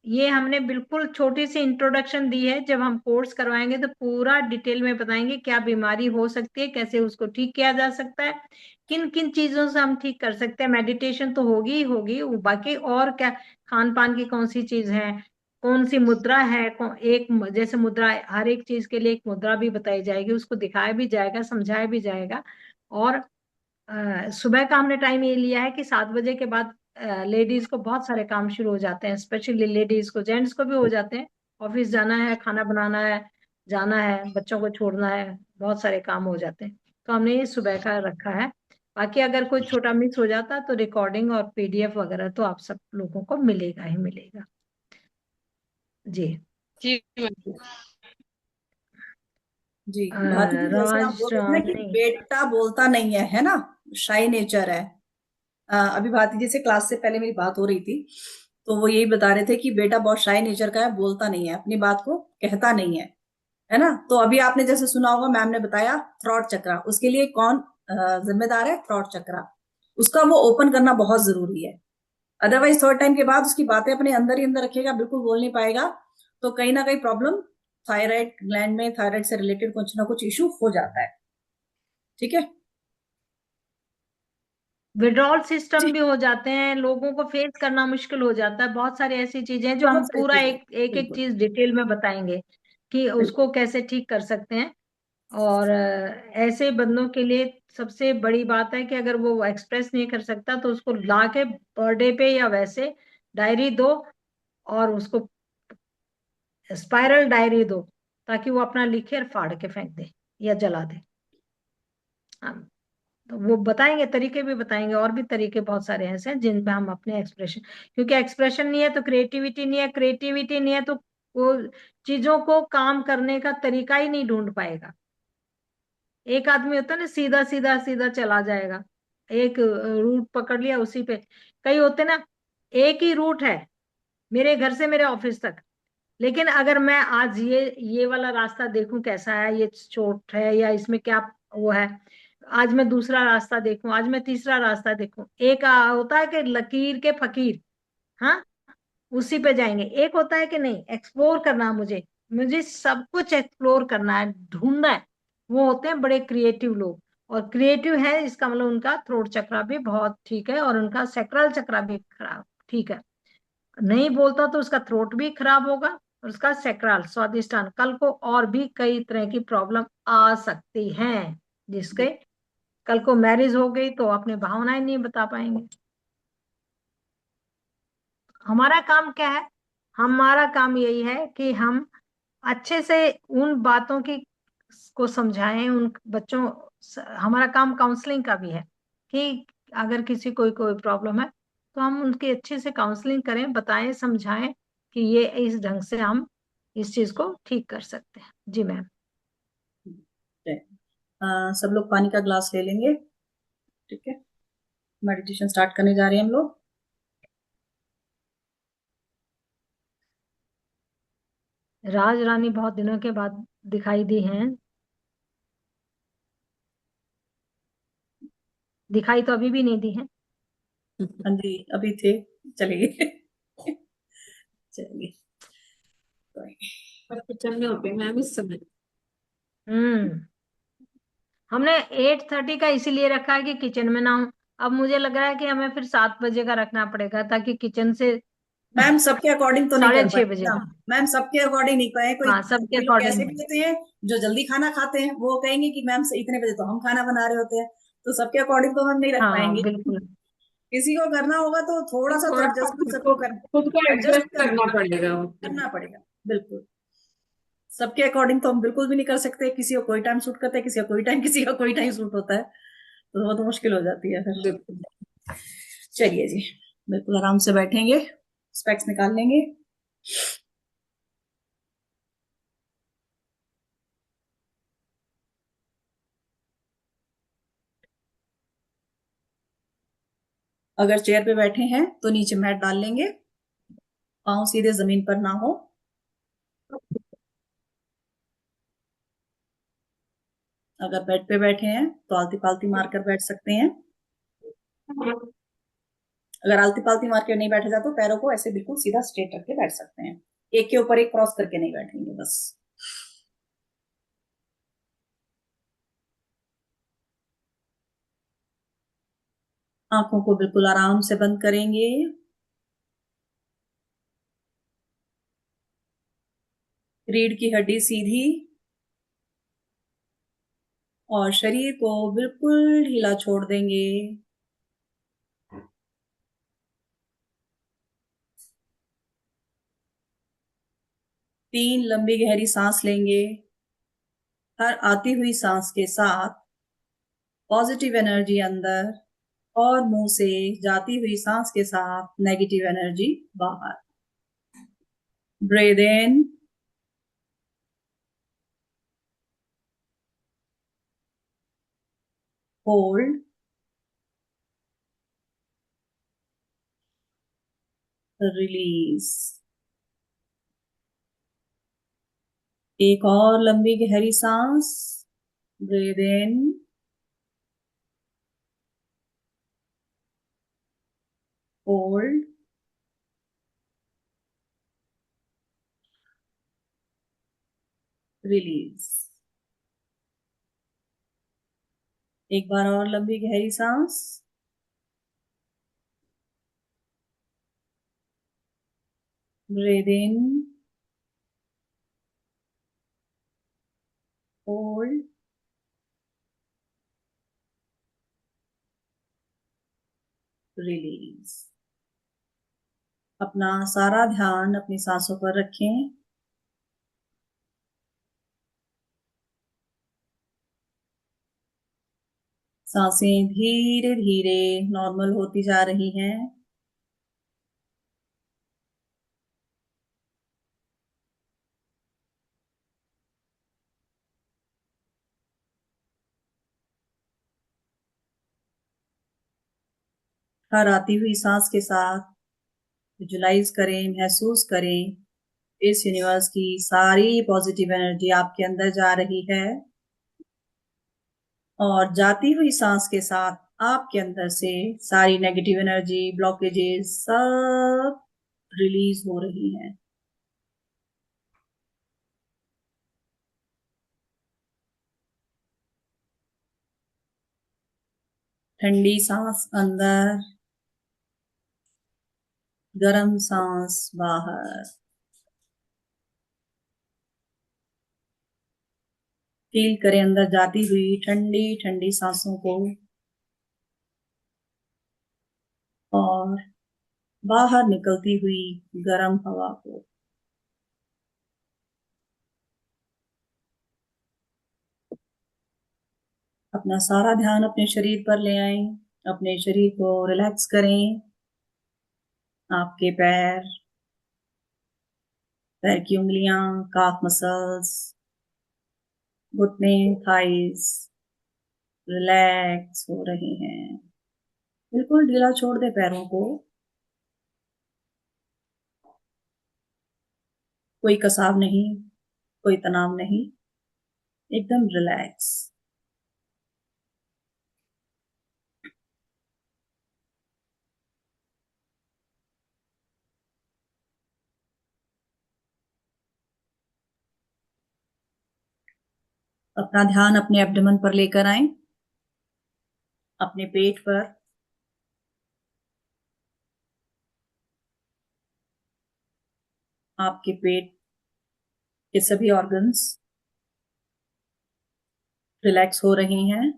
ये हमने बिल्कुल छोटी सी इंट्रोडक्शन दी है। जब हम कोर्स करवाएंगे तो पूरा डिटेल में बताएंगे क्या बीमारी हो सकती है, कैसे उसको ठीक किया जा सकता है, किन किन चीजों से हम ठीक कर सकते हैं। मेडिटेशन तो होगी ही होगी, वो बाकी और क्या, खान पान की कौन सी चीज है, कौन सी मुद्रा है, जैसे मुद्रा, हर एक चीज के लिए एक मुद्रा भी बताई जाएगी, उसको दिखाया भी जाएगा, समझाया भी जाएगा। और सुबह का हमने टाइम ये लिया है कि 7 बजे के बाद लेडीज को बहुत सारे काम शुरू हो जाते हैं, स्पेशली लेडीज को, जेंट्स को भी हो जाते हैं। ऑफिस जाना है, खाना बनाना है, जाना है, बच्चों को छोड़ना है, बहुत सारे काम हो जाते हैं। तो हमने ये सुबह का रखा है। बाकी अगर कोई छोटा मिस हो जाता तो रिकॉर्डिंग और पीडीएफ वगैरह तो आप सब लोगों को मिलेगा ही मिलेगा। जी। जी मैम। जी भारती जी, जैसे आप राज बोल रहे थे ना कि रानी। बेटा बोलता नहीं है ना, शाई नेचर है। अभी भारती जी से क्लास से पहले मेरी बात हो रही थी, तो वो यही बता रहे थे कि बेटा बहुत शाई नेचर का है, बोलता नहीं है, अपनी बात को कहता नहीं है ना। तो अभी आपने जैसे सुना होगा, मैम ने बताया थ्रॉट चक्रा, उसके लिए कौन जिम्मेदार है? थ्रॉट चक्रा, उसका वो ओपन करना बहुत जरूरी है। अदरवाइज थर्ड टाइम के बाद उसकी बातें अपने अंदर ही अंदर रखेगा, बिल्कुल बोल नहीं पाएगा, तो कहीं ना कहीं प्रॉब्लम थायराइड ग्लैंड में, थायराइड से रिलेटेड कुछ ना कुछ इशू हो जाता है। ठीक है विड्रॉल सिस्टम जी, भी हो जाते हैं, लोगों को फेस करना मुश्किल हो जाता है। बहुत सारी ऐसी चीजें हैं जो हम बहुत सारी पूरा चीजें, एक एक एक बिल्कुल चीज डिटेल में बताएंगे कि उसको बिल्कुल। कैसे ठीक कर सकते हैं। और ऐसे बंदों के लिए सबसे बड़ी बात है कि अगर वो एक्सप्रेस नहीं कर सकता तो उसको ला के बर्थडे पे या वैसे डायरी दो, और उसको स्पाइरल डायरी दो, ताकि वो अपना लिखे और फाड़ के फेंक दे या जला दे। हाँ, तो वो बताएंगे, तरीके भी बताएंगे, और भी तरीके बहुत सारे ऐसे हैं जिन पे हम अपने एक्सप्रेशन, क्योंकि एक्सप्रेशन नहीं है तो क्रिएटिविटी नहीं है, क्रिएटिविटी नहीं है तो वो चीजों को काम करने का तरीका ही नहीं ढूंढ पाएगा। एक आदमी होता है ना, सीधा सीधा सीधा चला जाएगा, एक रूट पकड़ लिया उसी पे। कई होते ना, एक ही रूट है मेरे घर से मेरे ऑफिस तक, लेकिन अगर मैं आज ये वाला रास्ता देखूं कैसा है, ये चोट है या इसमें क्या वो है, आज मैं दूसरा रास्ता देखूं, आज मैं तीसरा रास्ता देखूं। एक होता है कि लकीर के फकीर, हाँ, उसी पे जाएंगे। एक होता है कि नहीं, एक्सप्लोर करना, मुझे मुझे सब कुछ एक्सप्लोर करना है, ढूंढना है। वो होते हैं बड़े क्रिएटिव लोग। और क्रिएटिव है इसका मतलब उनका थ्रोट चक्रा भी बहुत ठीक है, और उनका सेक्रल चक्रा भी खराब ठीक है। नहीं बोलता तो उसका थ्रोट भी खराब होगा, और उसका सेक्रल स्वादिष्टान, कल को और भी कई तरह की प्रॉब्लम आ सकती हैं, जिसके कल को मैरिज हो गई तो अपने भावनाएं नहीं बता पाएंगे। हमारा काम क्या है? हमारा काम यही है कि हम अच्छे से उन बातों की को समझाएं उन बच्चों। हमारा काम काउंसलिंग का भी है कि अगर किसी कोई कोई प्रॉब्लम है तो हम उनकी अच्छे से काउंसलिंग करें, बताएं, समझाएं कि ये इस ढंग से हम इस चीज को ठीक कर सकते हैं। जी मैम। सब लोग पानी का ग्लास ले लेंगे। ठीक है, मेडिटेशन स्टार्ट करने जा रहे हैं हम लोग। राज रानी बहुत दिनों के बाद दिखाई दी हैं। दिखाई तो अभी भी नहीं दी है। हाँ जी, अभी थे, चले गए। चलिए, पर किचन में होते हैं मैम इस समय। हम्म। हमने 8:30 का इसीलिए रखा है कि किचन में ना हो। अब मुझे लग रहा है कि हमें फिर 7 बजे का रखना पड़ेगा, ताकि किचन से मैम सबके अकॉर्डिंग तो नहीं साढ़े कर छह पाएंगे बजे ना। का। मैम सबके अकॉर्डिंग नहीं पाए, कोई हाँ, सबके कोई लोग कैसे अकॉर्डिंग। भी होते हैं जो जल्दी खाना खाते हैं, वो कहेंगे कि मैम से इतने बजे तो हम खाना बना रहे होते हैं, तो सबके अकॉर्डिंग तो हम नहीं रख हाँ पाएंगे। बिल्कुल। किसी को करना होगा तो थोड़ा सा तो थोड़ा सा एडजस्टमेंट खुद सबको को कर, खुद को एडजस्ट एडजस्ट करना करना पड़ेगा। करना पड़ेगा, बिल्कुल। सबके अकॉर्डिंग तो हम बिल्कुल भी नहीं कर सकते, किसी को कोई टाइम सूट करता है, किसी का कोई टाइम, किसी का कोई टाइम सूट होता है, तो वो तो मुश्किल हो जाती है फिर। बिल्कुल। चलिए जी, बिल्कुल आराम से बैठेंगे, स्पेक्स निकाल लेंगे। अगर चेयर पे बैठे हैं तो नीचे मैट डाल लेंगे, पाँव सीधे जमीन पर ना हो। अगर बेड पे बैठे हैं तो आलती पालती मारकर बैठ सकते हैं। अगर आलती पालती मार के नहीं बैठा जाए तो पैरों को ऐसे बिल्कुल सीधा स्ट्रेट रख के बैठ सकते हैं, एक के ऊपर एक क्रॉस करके नहीं बैठेंगे बस। आंखों को बिल्कुल आराम से बंद करेंगे। रीढ़ की हड्डी सीधी और शरीर को बिल्कुल ढीला छोड़ देंगे। तीन लंबी गहरी सांस लेंगे। हर आती हुई सांस के साथ पॉजिटिव एनर्जी अंदर और मुंह से जाती हुई सांस के साथ नेगेटिव एनर्जी बाहर। Breathe in, hold, release. एक और लंबी गहरी सांस। Breathe in, hold, release. एक बार और लंबी गहरी सांस। Breathe in, hold, release. अपना सारा ध्यान अपनी सांसों पर रखें। सांसें धीरे धीरे नॉर्मल होती जा रही हैं। हर आती हुई सांस के साथ विजुलाइज करें, महसूस करें इस यूनिवर्स की सारी पॉजिटिव एनर्जी आपके अंदर जा रही है और जाती हुई सांस के साथ आपके अंदर से सारी नेगेटिव एनर्जी, ब्लॉकेजेस सब रिलीज हो रही हैं। ठंडी सांस अंदर, गर्म सांस बाहर। फील करें अंदर जाती हुई ठंडी ठंडी सांसों को और बाहर निकलती हुई गर्म हवा को। अपना सारा ध्यान अपने शरीर पर ले आएं। अपने शरीर को रिलैक्स करें। आपके पैर, पैर की उंगलियां, काफ मसल्स, घुटने, थाइस रिलैक्स हो रहे हैं। बिल्कुल ढीला छोड़ दे पैरों को। कोई कसाव नहीं, कोई तनाव नहीं, एकदम रिलैक्स। अपना ध्यान अपने एब्डोमेन पर लेकर आएं, अपने पेट पर। आपके पेट के सभी ऑर्गन्स रिलैक्स हो रहे हैं।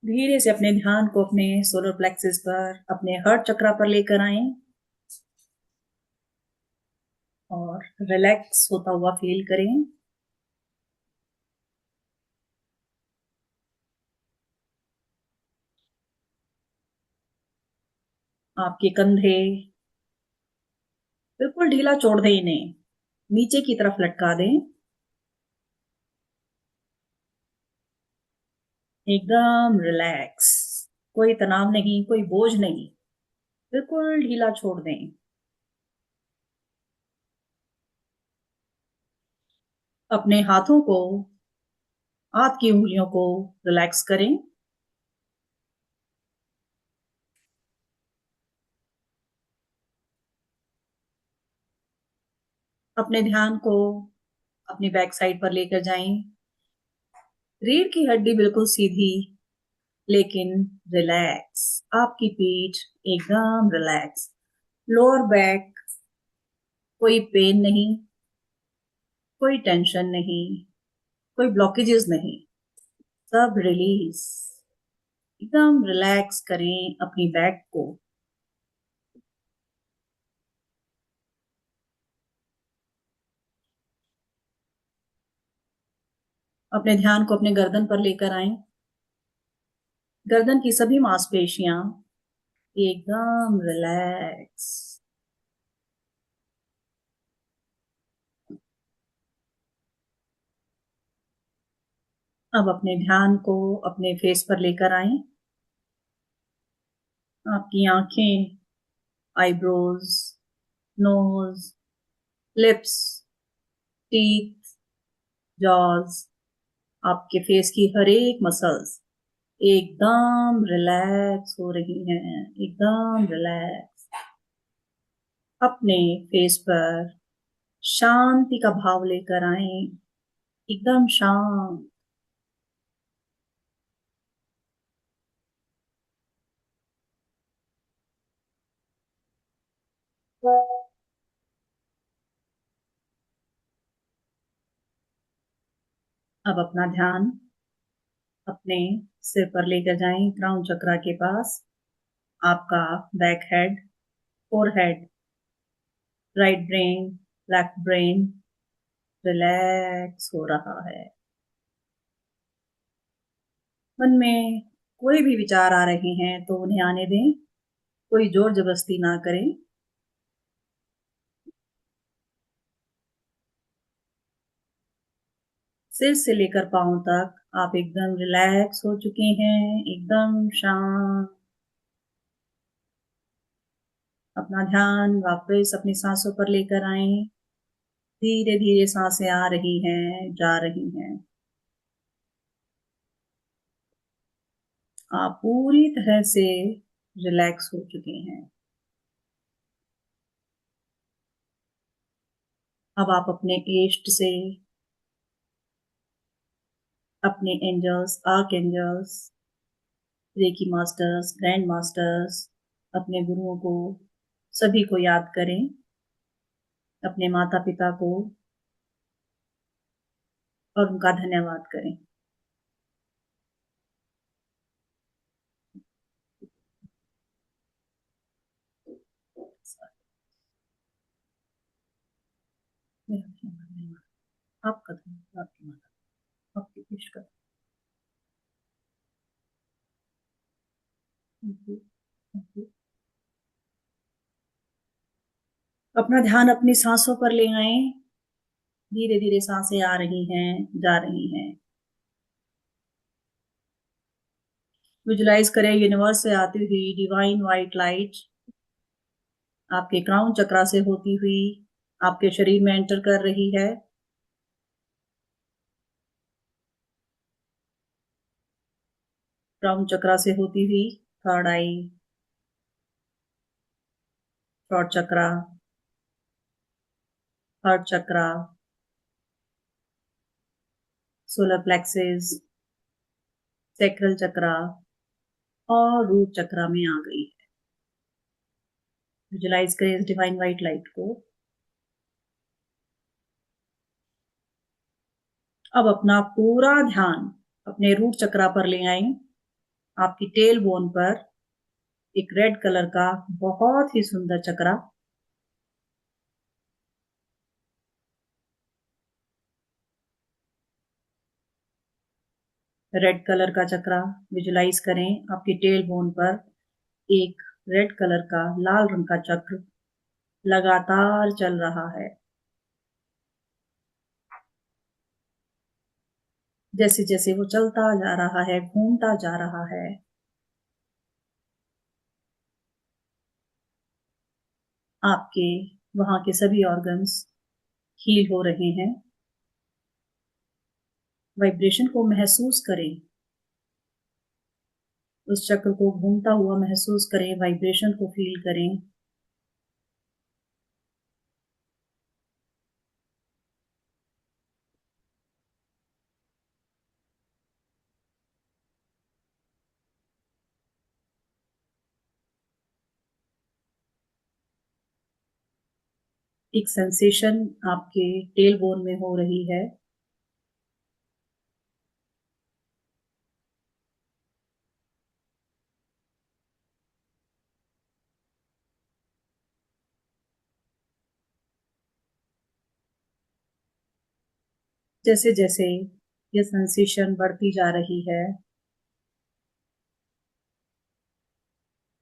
धीरे से अपने ध्यान को अपने सोलर प्लेक्सिस पर, अपने हार्ट चक्रा पर लेकर आएं और रिलैक्स होता हुआ फील करें। आपके कंधे बिल्कुल ढीला छोड़ दें, इन्हें नीचे की तरफ लटका दें। एकदम रिलैक्स, कोई तनाव नहीं, कोई बोझ नहीं, बिल्कुल ढीला छोड़ दें। अपने हाथों को, हाथ की उंगलियों को रिलैक्स करें। अपने ध्यान को अपनी बैक साइड पर लेकर जाएं। रीढ़ की हड्डी बिल्कुल सीधी लेकिन रिलैक्स। आपकी पीठ एकदम रिलैक्स। लोअर बैक, कोई पेन नहीं, कोई टेंशन नहीं, कोई ब्लॉकेजेस नहीं, सब रिलीज। एकदम रिलैक्स करें अपनी बैक को। अपने ध्यान को अपने गर्दन पर लेकर आएं। गर्दन की सभी मांसपेशियां एकदम रिलैक्स। अब अपने ध्यान को अपने फेस पर लेकर आएं। आपकी आंखें, eyebrows, nose, lips, teeth, jaws, आपके फेस की हर एक मसल्स एकदम रिलैक्स हो रही हैं, एकदम रिलैक्स। अपने फेस पर शांति का भाव लेकर आए, एकदम शांत। अब अपना ध्यान अपने सिर पर लेकर जाएं, क्राउन चक्रा के पास। आपका back head, forehead, right brain, left brain relax हो रहा है। मन में कोई भी विचार आ रहे हैं तो उन्हें आने दें, कोई जोर जबरदस्ती ना करें। सिर से लेकर पांव तक आप एकदम रिलैक्स हो चुके हैं, एकदम शांत। अपना ध्यान वापस अपनी सांसों पर लेकर आए। धीरे धीरे सांसें आ रही हैं, जा रही हैं। आप पूरी तरह से रिलैक्स हो चुके हैं। अब आप अपने इष्ट से, अपने angels, archangels, reiki masters, grand masters, अपने गुरुओं को, सभी को याद करें। अपने माता पिता को और उनका धन्यवाद करें। आपका धन्यवाद, आपकी माता, आपकी इष्ट का। Thank you, thank you. अपना ध्यान अपनी सांसों पर ले आए। धीरे धीरे सांसें आ रही हैं, जा रही हैं। विजुलाइज करें यूनिवर्स से आती हुई डिवाइन व्हाइट लाइट आपके क्राउन चक्रा से होती हुई आपके शरीर में एंटर कर रही है। क्राउन चक्रा से होती हुई थर्ड आई, थ्रोट चक्रा, हार्ट चक्रा, सोलर प्लेक्सिस, सैक्रल चक्रा और रूट चक्रा में आ गई है। विजुलाइज करें इस डिवाइन व्हाइट लाइट को। अब अपना पूरा ध्यान अपने रूट चक्रा पर ले आए। आपकी टेल बोन पर एक रेड कलर का बहुत ही सुंदर चक्रा, रेड कलर का चक्रा विजुलाइज करें। आपकी टेल बोन पर एक रेड कलर का लाल रंग का चक्र लगातार चल रहा है। जैसे जैसे वो चलता जा रहा है, घूमता जा रहा है, आपके वहां के सभी ऑर्गन्स हील हो रहे हैं। वाइब्रेशन को महसूस करें, उस चक्र को घूमता हुआ महसूस करें, वाइब्रेशन को फील करें। एक सेंसेशन आपके टेल बोन में हो रही है। जैसे जैसे ये सेंसेशन बढ़ती जा रही है,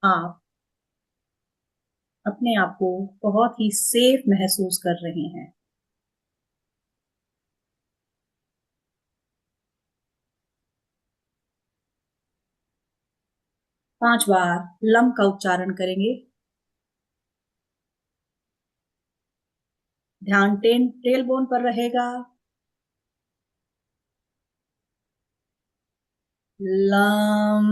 आप अपने आप को बहुत ही सेफ महसूस कर रहे हैं। 5 बार लम का उच्चारण करेंगे। ध्यान टेल बोन पर रहेगा। Lump.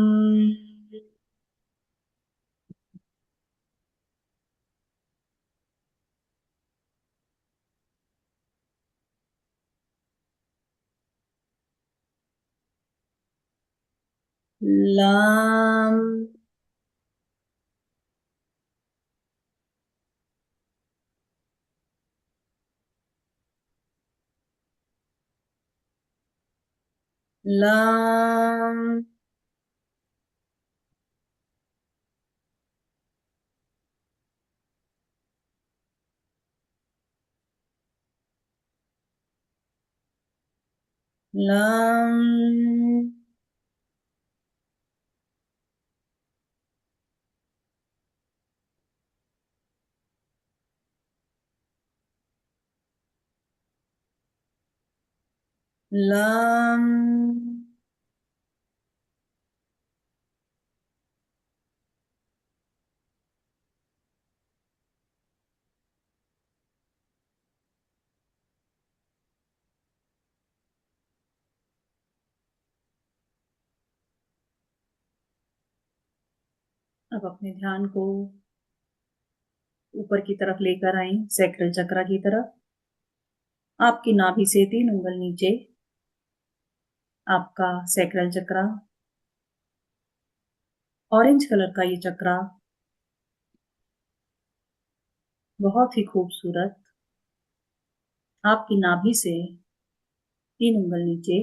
Lump. Lump. Lump. Lump. अब अपने ध्यान को ऊपर की तरफ लेकर आए, सैक्रल चक्रा की तरफ। आपकी नाभि से 3 उंगल नीचे आपका सैक्रल चक्रा, ऑरेंज कलर का ये चक्रा, बहुत ही खूबसूरत। आपकी नाभि से 3 उंगल नीचे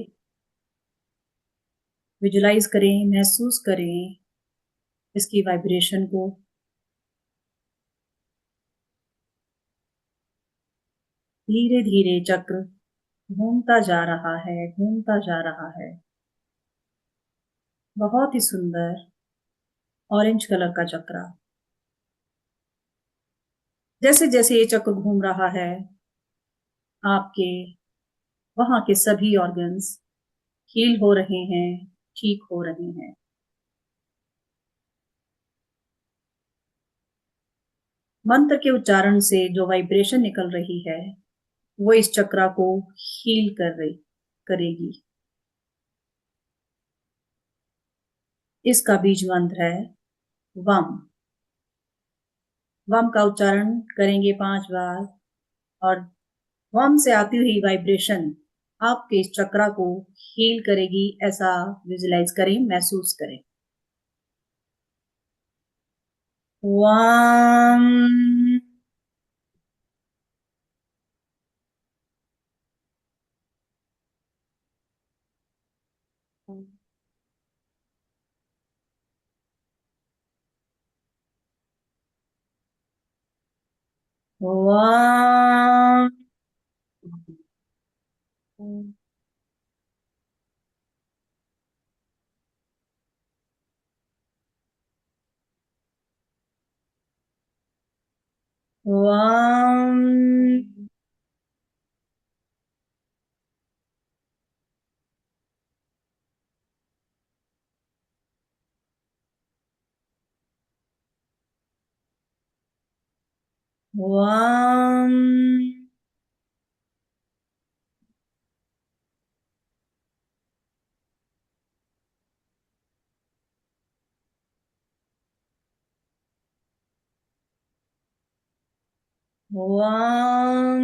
विजुलाइज करें, महसूस करें इसकी वाइब्रेशन को। धीरे धीरे चक्र घूमता जा रहा है, घूमता जा रहा है। बहुत ही सुंदर ऑरेंज कलर का चक्रा। जैसे जैसे ये चक्र घूम रहा है, आपके वहां के सभी ऑर्गन्स हील हो रहे हैं, ठीक हो रहे हैं। मंत्र के उच्चारण से जो वाइब्रेशन निकल रही है वो इस चक्रा को हील करेगी। इसका बीज मंत्र है वम। वम का उच्चारण करेंगे 5 बार और वम से आती हुई वाइब्रेशन आपके इस चक्रा को हील करेगी, ऐसा विजुलाइज करें, महसूस करें। वम। वम। वम। वम। वाम।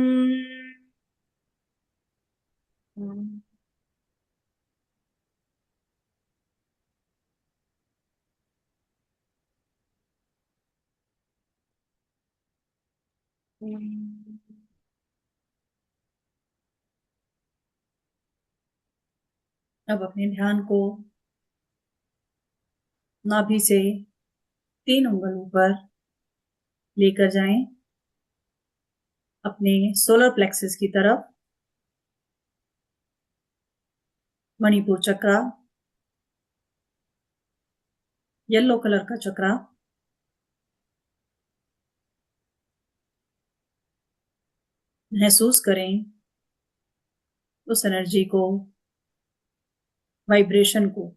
अब अपने ध्यान को नाभि से 3 उंगलों पर लेकर जाएं अपने सोलर प्लेक्सस की तरफ। मणिपुर चक्रा, येलो कलर का चक्रा, महसूस करें उस एनर्जी को, वाइब्रेशन को।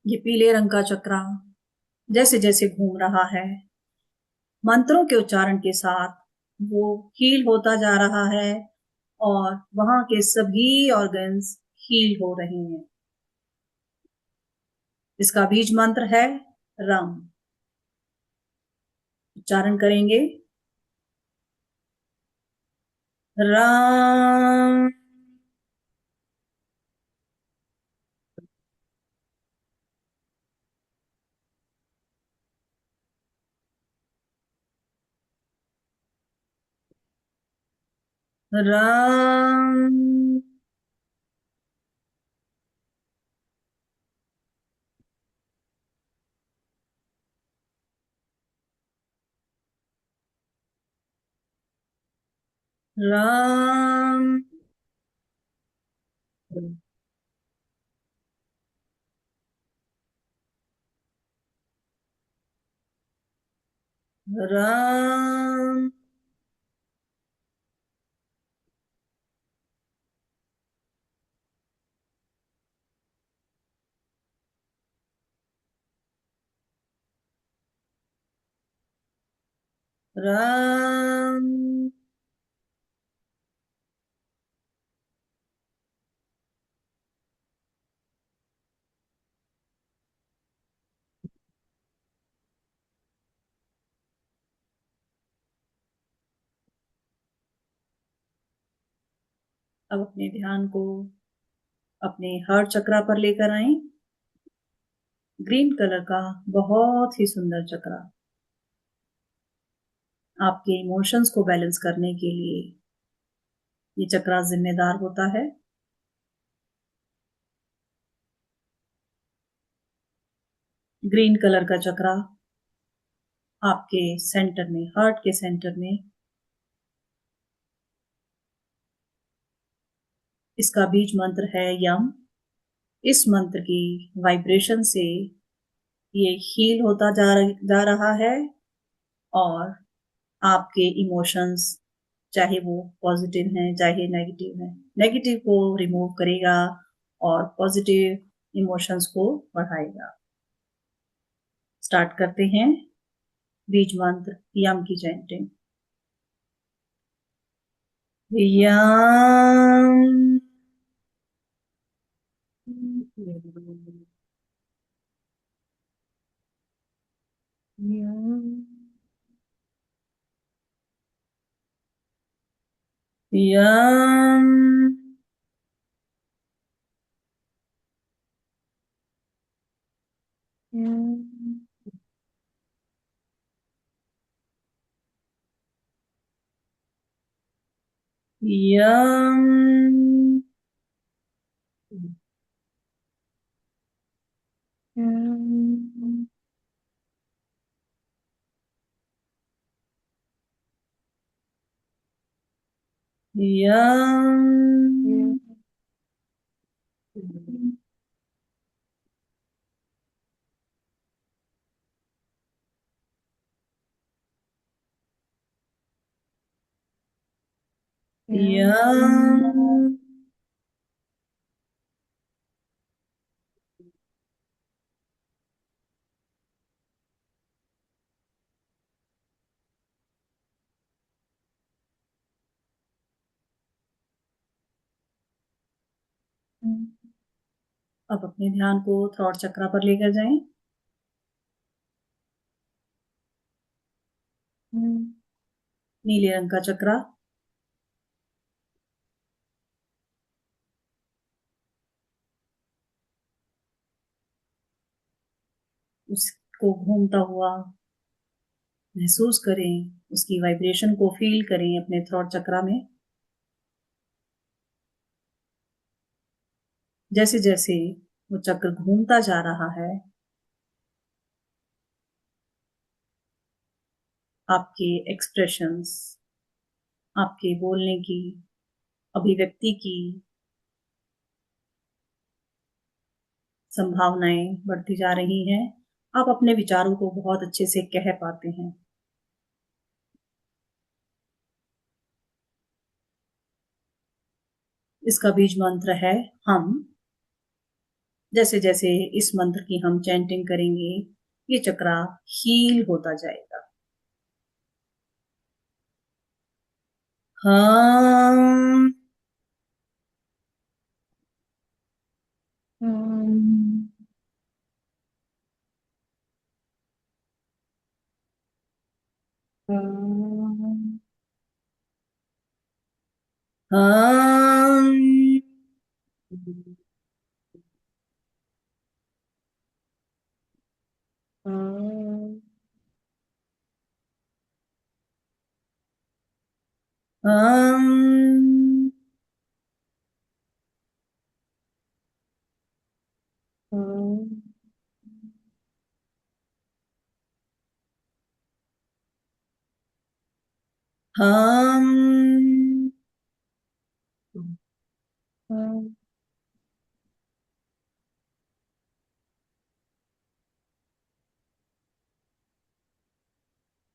ये पीले रंग का चक्रा जैसे जैसे घूम रहा है, मंत्रों के उच्चारण के साथ वो हील होता जा रहा है और वहां के सभी ऑर्गन्स हील हो रहे हैं। इसका बीज मंत्र है रम। उच्चारण करेंगे राम। राम। राम। राम। राम। अब अपने ध्यान को अपने हार्ट चक्रा पर लेकर आए। ग्रीन कलर का बहुत ही सुंदर चक्रा आपके इमोशंस को बैलेंस करने के लिए ये चक्रा जिम्मेदार होता है। ग्रीन कलर का चक्रा आपके सेंटर में, हार्ट के सेंटर में, इसका बीज मंत्र है यम। इस मंत्र की वाइब्रेशन से ये हील होता जा रहा है और आपके इमोशंस, चाहे वो पॉजिटिव हैं चाहे नेगेटिव हैं, नेगेटिव को रिमूव करेगा और पॉजिटिव इमोशंस को बढ़ाएगा। स्टार्ट करते हैं बीज मंत्र यम की चैंटिंग। यम। यम। यम। यम। यम। यम। यम। अब अपने ध्यान को थ्रॉट चक्रा पर लेकर जाएं। नीले रंग का चक्रा उसको घूमता हुआ महसूस करें, उसकी वाइब्रेशन को फील करें अपने थ्रॉट चक्रा में। जैसे जैसे वो चक्र घूमता जा रहा है, आपके एक्सप्रेशंस, आपके बोलने की, अभिव्यक्ति की संभावनाएं बढ़ती जा रही हैं। आप अपने विचारों को बहुत अच्छे से कह पाते हैं। इसका बीज मंत्र है हम। जैसे जैसे इस मंत्र की हम चैंटिंग करेंगे, ये चक्रा हील होता जाएगा। हम हम हम हम हम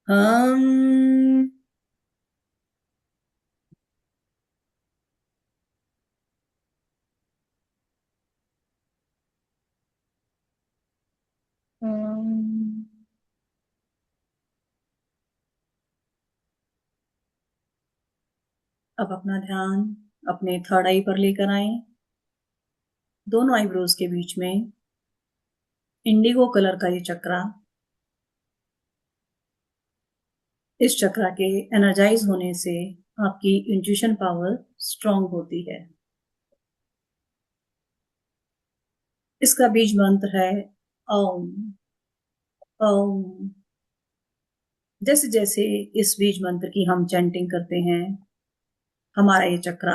हम अब अपना ध्यान अपने थर्ड आई पर लेकर आए। दोनों आईब्रोज के बीच में इंडिगो कलर का ये चक्रा, इस चक्रा के एनर्जाइज होने से आपकी इंट्यूशन पावर स्ट्रांग होती है। इसका बीज मंत्र है ओम। ओम। जैसे जैसे इस बीज मंत्र की हम चैंटिंग करते हैं, हमारा ये चक्रा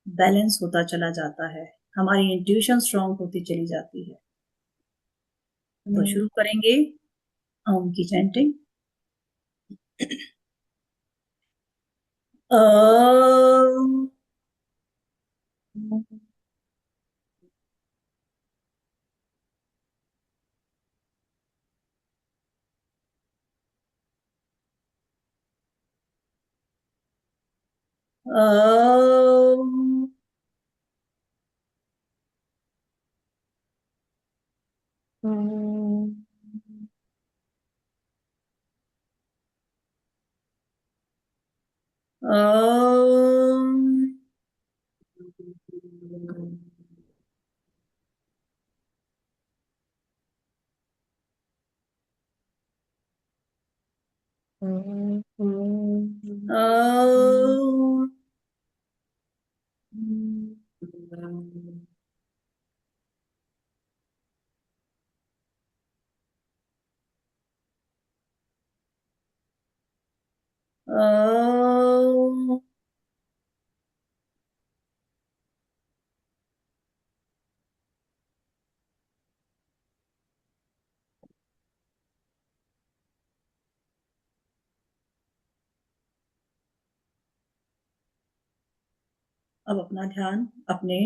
बैलेंस होता चला जाता है, हमारी इंट्यूशन स्ट्रांग होती चली जाती है। तो शुरू करेंगे ओम की चैंटिंग। ओम। ओम। ओम। ओम। ओम। अब अपना ध्यान अपने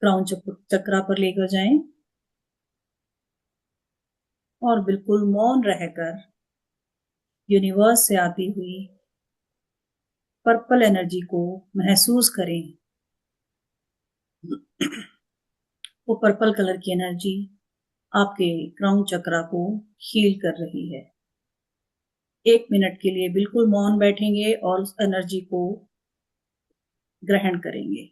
क्राउन चक्रा पर लेकर जाएं और बिल्कुल मौन रहकर यूनिवर्स से आती हुई पर्पल एनर्जी को महसूस करें। वो पर्पल कलर की एनर्जी आपके क्राउन चक्रा को हील कर रही है। 1 मिनट के लिए बिल्कुल मौन बैठेंगे और उस एनर्जी को ग्रहण करेंगे।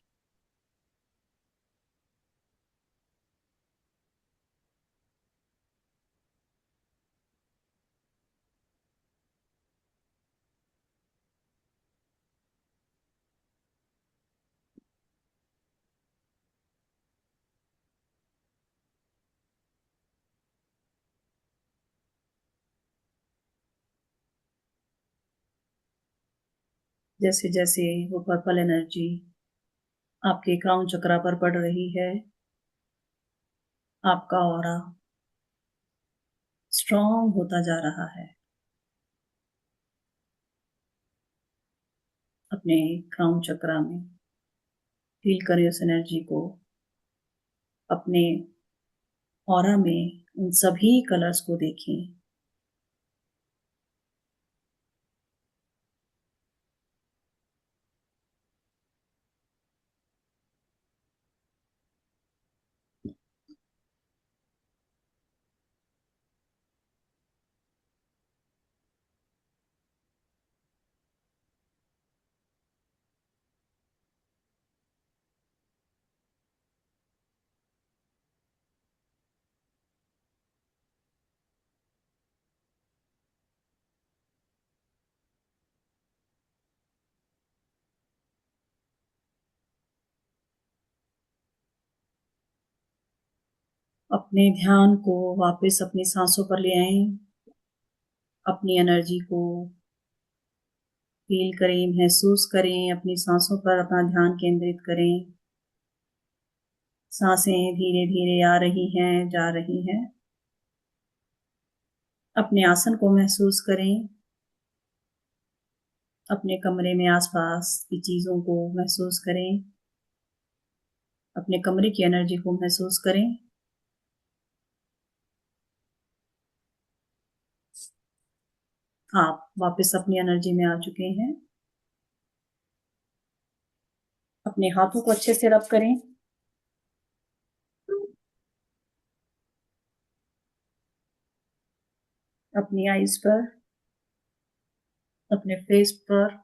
जैसे जैसे वो पर्पल एनर्जी आपके क्राउन चक्रा पर पड़ रही है, आपका ऑरा स्ट्रॉन्ग होता जा रहा है। अपने क्राउन चक्रा में फील करें उस एनर्जी को, अपने ऑरा में उन सभी कलर्स को देखें। अपने ध्यान को वापस अपनी सांसों पर ले आएं। अपनी एनर्जी को फील करें, महसूस करें, अपनी सांसों पर अपना ध्यान केंद्रित करें। सांसें धीरे धीरे आ रही हैं, जा रही हैं। अपने आसन को महसूस करें। अपने कमरे में आसपास की चीजों को महसूस करें। अपने कमरे की एनर्जी को महसूस करें। आप वापस अपनी एनर्जी में आ चुके हैं। अपने हाथों को अच्छे से रब करें। अपनी आईज पर, अपने फेस पर,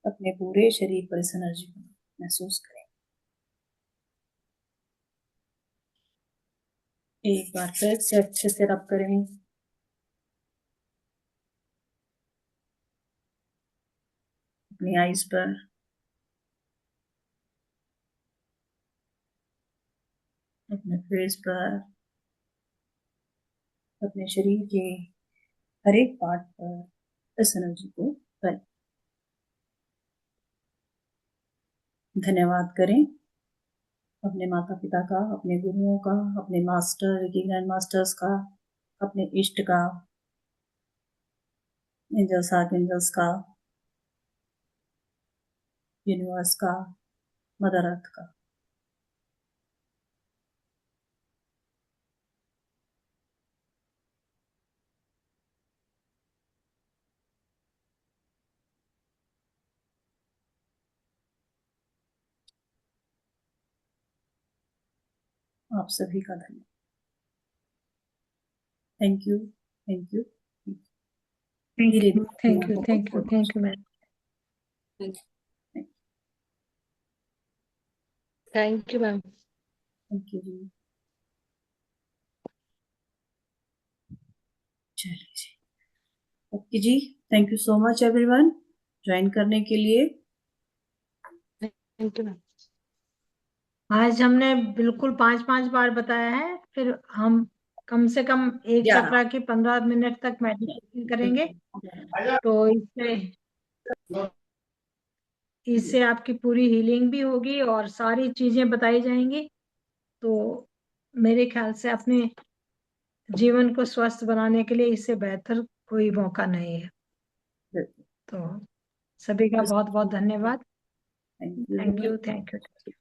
अपने पूरे शरीर पर इस एनर्जी को महसूस करें। एक बार फिर से अच्छे से रब करें। अपनी आईज पर, अपने फेस पर, अपने शरीर के हर एक पार्ट पर इस एनर्जी को करें। धन्यवाद करें अपने माता पिता का, अपने गुरुओं का, अपने मास्टर की ग्रैंड मास्टर्स का, अपने इष्ट का, एंजल्स आर्कएंजल्स का, यूनिवर्स का, मदर अर्थ का। आप सभी का धन्यवाद। Thank you, thank you, thank धीरे you, thank you, thank you, thank you ma'am. Thank you ma'am. Thank you जी। चलिए जी, ओके जी, thank you so much everyone join करने के लिए। थैंक यू मैम। आज हमने बिल्कुल 5-5 बार बताया है, फिर हम कम से कम एक 11 चक्रा की 15 मिनट तक मेडिटेशन करेंगे। तो इससे आपकी पूरी हीलिंग भी होगी और सारी चीजें बताई जाएंगी। तो मेरे ख्याल से अपने जीवन को स्वस्थ बनाने के लिए इससे बेहतर कोई मौका नहीं है। तो सभी का बहुत बहुत धन्यवाद। Thank you thank you, thank you.